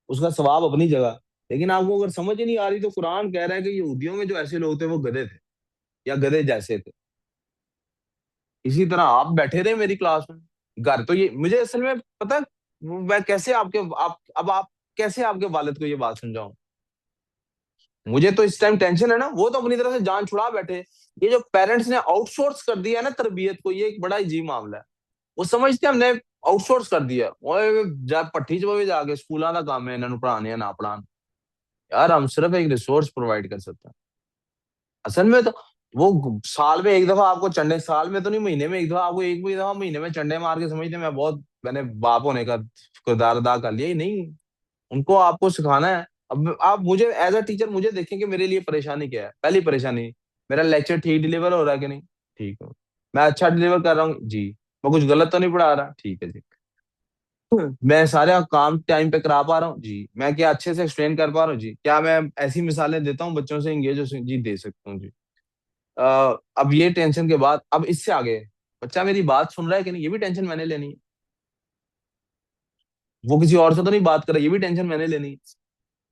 [SPEAKER 1] उसका सवाब अपनी जगह। लेकिन आपको अगर समझ ही नहीं आ रही, तो कुरान कह रहा है कि यहूदियों में जो ऐसे लोग थे वो गधे थे, या गधे जैसे थे। इसी तरह आप बैठे रहे मेरी क्लास में। घर तो ये मुझे असल में पता है, मैं कैसे आपके आप कैसे आपके वालिद को ये बात समझाऊं। मुझे तो इस टाइम टेंशन है ना, वो तो अपनी तरफ से जान छुड़ा बैठे। ये जो पेरेंट्स ने आउटसोर्स कर दिया है ना तरबियत को, ये एक बड़ा अजीब मामला है। वो समझते हैं हमने आउटसोर्स कर दिया, ओए जा पट्टी च पवे जाके स्कूलों का काम है इन्होंने पढ़ाने या ना पढ़ाने। यार हम सिर्फ एक रिसोर्स प्रोवाइड कर सकते हैं। असल में तो वो साल में एक दफा आपको चंडे, साल में तो नहीं महीने में एक दफा आपको, एक भी दफा महीने में चंडे मार के समझते मैं बहुत, मैंने बाप होने का किरदार अदा कर लिया ही नहीं। उनको आपको सिखाना है। अब आप मुझे एज अ टीचर मुझे देखें कि मेरे लिए परेशानी क्या है। पहली परेशानी, मेरा लेक्चर ठीक डिलीवर हो रहा है कि नहीं, ठीक है। मैं अच्छा डिलीवर कर रहा हूँ जी। मैं कुछ गलत तो नहीं पढ़ा रहा, ठीक है जी। मैं सारे काम टाइम पे करा पा रहा हूँ जी। मैं क्या अच्छे से एक्सप्लेन कर पा रहा हूँ जी। क्या मैं ऐसी मिसालें देता हूँ बच्चों से इंगेज हो जी, दे सकता हूँ जी। अब ये टेंशन के बाद अब इससे आगे, बच्चा मेरी बात सुन रहा है कि नहीं, ये भी टेंशन मैंने लेनी है। वो किसी और से तो नहीं बात कर रहा, ये भी टेंशन मैंने लेनी है।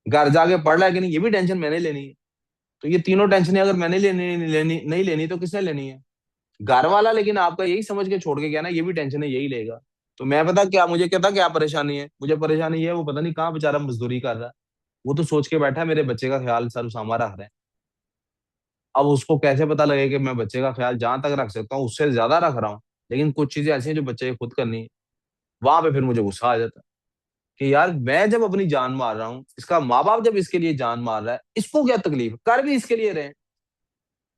[SPEAKER 1] घर जाके पढ़ रहा है कि नहीं, ये भी टेंशन मैंने लेनी है। तो ये तीनों टेंशन अगर मैंने लेनी नहीं लेनी तो किसने लेनी है? घर वाला लेकिन आपका यही समझ के छोड़ के गया ना, ये भी टेंशन है यही लेगा। तो मैं पता क्या, मुझे कहता क्या परेशानी है, मुझे परेशानी है वो पता नहीं कहाँ बेचारा मजदूरी कर रहा है। वो तो सोच के बैठा है मेरे बच्चे का ख्याल सर उसामा रख रहे हैं। अब उसको कैसे पता लगे कि मैं बच्चे का ख्याल जहां तक रख सकता हूँ उससे ज्यादा रख रहा हूँ, लेकिन कुछ चीजें ऐसी हैं जो बच्चे की खुद करनी है। वहां पे फिर मुझे गुस्सा आ जाता है कि यार मैं जब अपनी जान मार रहा हूँ, इसका माँ बाप जब इसके लिए जान मार रहा है, इसको क्या तकलीफ, कर भी इसके लिए रहे।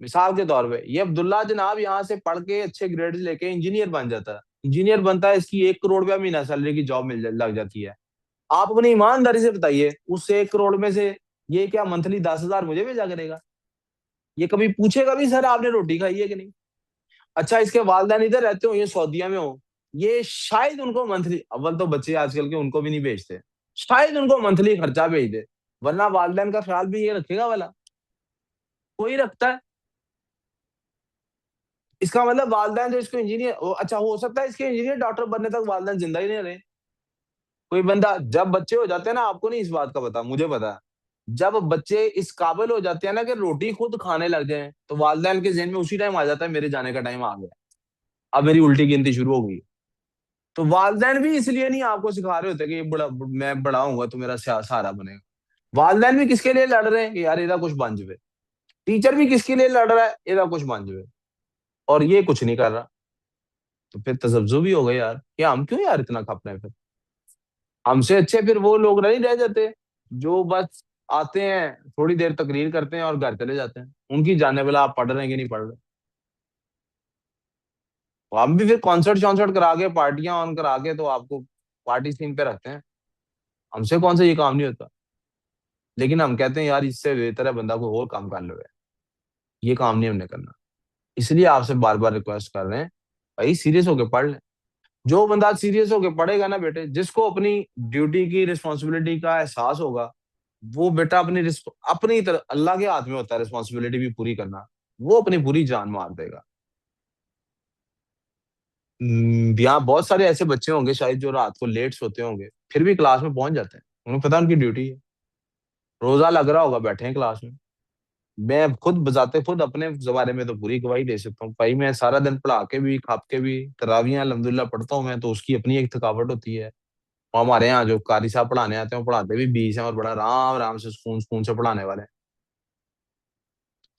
[SPEAKER 1] मिसाल के तौर पे ये अब्दुल्ला जनाब यहाँ से पढ़ के अच्छे ग्रेड लेके इंजीनियर बन जाता है। इंजीनियर बनता है, इसकी 1 करोड़ रुपया महीना सैलरी की जॉब लग जाती है। आप अपनी ईमानदारी से बताइए, उस 1 करोड़ में से ये क्या मंथली 10,000 मुझे भेजा करेगा? ये कभी पूछेगा भी सर आपने रोटी खाई है कि नहीं? अच्छा इसके वालदैन इधर रहते हो, ये सऊदीया में हो, ये शायद उनको मंथली, अव्वल तो बच्चे आजकल के उनको भी नहीं भेजते, शायद उनको मंथली खर्चा भेज दे, वरना वालदैन का ख्याल भी ये रखेगा वाला? कोई रखता है? इसका मतलब वालदैन जो इसको इंजीनियर, अच्छा हो सकता है इसके इंजीनियर डॉक्टर बनने तक वालदैन जिंदा ही नहीं रहे। कोई बंदा जब बच्चे हो जाते हैं ना, आपको नहीं इस बात का पता, मुझे पता है। जब बच्चे इस काबिल हो जाते हैं ना कि रोटी खुद खाने लग जाए, तो वालदैन के जहन में उसी टाइम आ जाता है मेरे जाने का टाइम आ गया, अब मेरी उल्टी गिनती शुरू हो गई। तो वालदैन भी इसलिए नहीं आपको सिखा रहे होते कि ये बड़ा, मैं बड़ा होऊंगा तो मेरा सहारा बनेगा। वालदैन भी किसके लिए लड़ रहे हैं कि यार ਇਹਦਾ कुछ बन जावे। टीचर भी किसके लिए लड़ रहा है, ਇਹਦਾ कुछ बन जावे। और ये कुछ नहीं कर रहा। तो फिर तसब्जुब भी हो गए यार, कि हम क्यों यार इतना खप रहे हैं फिर। हमसे अच्छे फिर वो लोग नहीं रह जाते जो बस आते हैं, थोड़ी देर तकरीर करते हैं और घर चले जाते हैं। उनकी जाने वाला आप पढ़ रहे हैं कि नहीं पढ़ रहे। तो हम भी फिर कॉन्सर्ट शॉन्सर्ट करा के पार्टियां ऑन करा के तो आपको पार्टी सीन पे रखते हैं। हमसे कौन सा ये काम नहीं होता। लेकिन हम कहते हैं यार इससे बेहतर है बंदा कोई और काम कर लो, ये काम नहीं हमने करना। इसलिए आपसे बार बार रिक्वेस्ट कर रहे हैं, भाई सीरियस होके पढ़ लें। जो बंदा सीरियस होके पढ़ेगा ना बेटे, जिसको अपनी ड्यूटी की रिस्पॉन्सिबिलिटी का एहसास होगा, वो बेटा अपनी तरह, अल्लाह के हाथ में होता है रिस्पॉन्सिबिलिटी भी पूरी करना, वो अपनी पूरी जान मार देगा। यहाँ बहुत सारे ऐसे बच्चे होंगे शायद जो रात को लेट सोते होंगे, फिर भी क्लास में पहुंच जाते हैं, उन्हें पता है उनकी ड्यूटी है। रोजा लग रहा होगा, बैठे हैं क्लास में। मैं खुद बजाते खुद अपने बारे में तो पूरी गवाही दे सकता हूँ भाई, मैं सारा दिन पढ़ा के भी खाप के भी तरावियां अल्हम्दुलिल्लाह पढ़ता हूँ मैं, तो उसकी अपनी एक थकावट होती है। और हमारे यहाँ जो कारी साहब पढ़ाने आते हैं वो पढ़ाते भी 20 हैं और बड़ा आराम आराम से सुकून सुकून से पढ़ाने वाले हैं।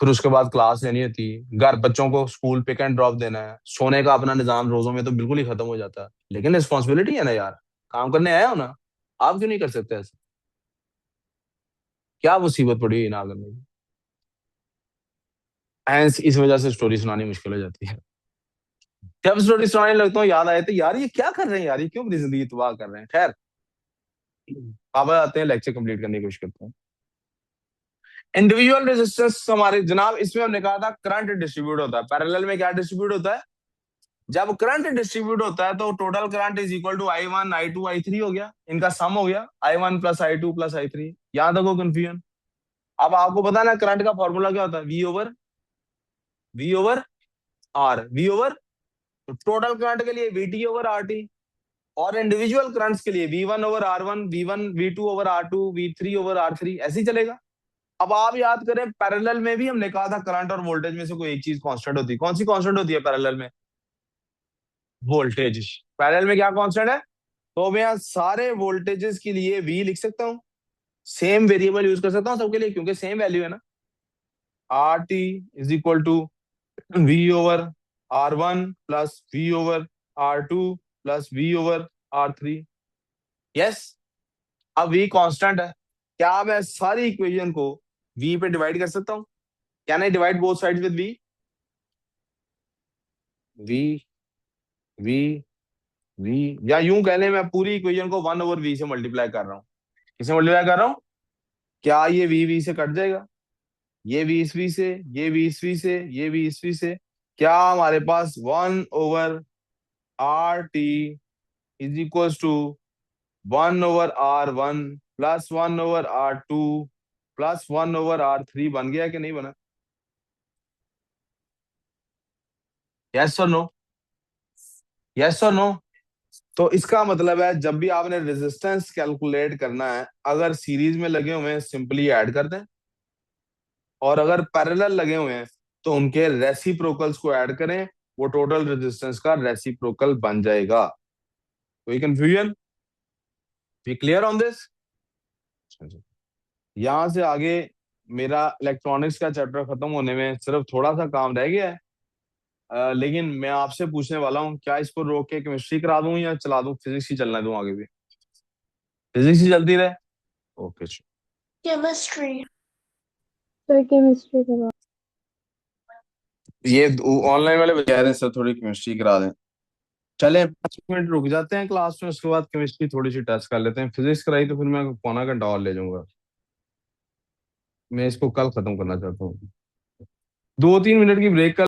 [SPEAKER 1] फिर उसके बाद क्लास लेनी होती है, घर बच्चों को स्कूल पिक एंड ड्रॉप देना है, सोने का अपना निजाम रोजों में तो बिल्कुल ही खत्म हो जाता है। लेकिन रिस्पॉन्सिबिलिटी है ना यार, काम करने आया हो ना, आप क्यों नहीं कर सकते ऐसे? क्या मुसीबत पड़ी हुई ना करने की? Hence, इस वजह से स्टोरी सुनानी मुश्किल हो जाती है। जब स्टोरी सुनाने लगता हूँ याद आए तो यार ये क्या कर रहे हैं यार, ये क्यों अपनी जिंदगी तबाह कर रहे हैं। खैर, पापा आते हैं, लेक्चर कंप्लीट करने की कोशिश करते हैं। इंडिविजुअल रेजिस्टेंस हमारे जनाब, इसमें हमने कहा था करंट डिस्ट्रीब्यूट होता है, पैरेलल में क्या डिस्ट्रीब्यूट होता है? जब करंट डिस्ट्रीब्यूट होता है तो total current is equal to I1 I2 I3 हो गया, इनका सम हो गया I1 plus I2 plus I3। यहां तक हो कंफ्यूजन? अब आपको पता है ना करंट का फॉर्मूला क्या होता है, V ओवर टोटल करंट के लिए VT/RT, और इंडिविजुअल करंट्स के लिए V1/R1, V2/R2, V3/R3, ऐसे ही चलेगा। अब आप याद करें पैरेलल में भी हमने कहा था करंट और वोल्टेज में से कोई एक चीज कांस्टेंट होती है। कौन सी कांस्टेंट होती है पैरेलल में? वोल्टेज। पैरेलल में क्या कांस्टेंट है? तो मैं यहाँ सारे वोल्टेजेस के लिए वी लिख सकता हूँ, सेम वेरिएबल यूज कर सकता हूँ सबके लिए क्योंकि सेम वैल्यू है ना। R T is equal to V over R1 plus V over R2 plus V over R3। Yes. अब वी कांस्टेंट है, क्या मैं सारी इक्वेशन को वी पे डिवाइड कर सकता हूँ? Can I divide both sides with V? V V V, या यूं कह लें मैं पूरी इक्वेशन को 1/v से मल्टीप्लाई कर रहा हूँ। किसे मल्टीप्लाई कर रहा हूँ? क्या ये वी से कट जाएगा? ये वी इस वी से, ये वी इस वी से, ये वी इस वी से, क्या हमारे पास 1/RT is equal to 1/R1 plus 1/R2 plus 1/R3 बन गया कि नहीं बना? यस और नो? यस और नो? तो इसका मतलब है जब भी आपने रेजिस्टेंस कैलकुलेट करना है, अगर सीरीज में लगे हुए हैं सिंपली ऐड कर दें, और अगर पैरेलल लगे हुए हैं तो उनके रेसिप्रोकल्स को ऐड करें, वो टोटल रेजिस्टेंस का रेसिप्रोकल बन जाएगा। कोई confusion? We clear on this? यहां से आगे मेरा इलेक्ट्रॉनिक्स का चैप्टर खत्म होने में सिर्फ थोड़ा सा काम रह गया है। लेकिन मैं आपसे पूछने वाला हूँ, क्या इसको रोक के केमिस्ट्री करा दूं या चला दूं, फिजिक्स ही चलना दूं आगे भी? फिजिक्स ही चलती रहे? ओके।
[SPEAKER 2] केमिस्ट्री। सर केमिस्ट्री करा।
[SPEAKER 1] ये ऑनलाइन वाले बता रहे हैं सर थोड़ी केमिस्ट्री करा दें। चले 5 मिनट रुक जाते हैं क्लास में, उसके बाद केमिस्ट्री थोड़ी सी टच कर लेते हैं। फिजिक्स कराई तो फिर मैं पौना घंटा और ले जाऊंगा। मैं इसको कल खत्म करना चाहता हूँ। 2-3 मिनट की ब्रेक कर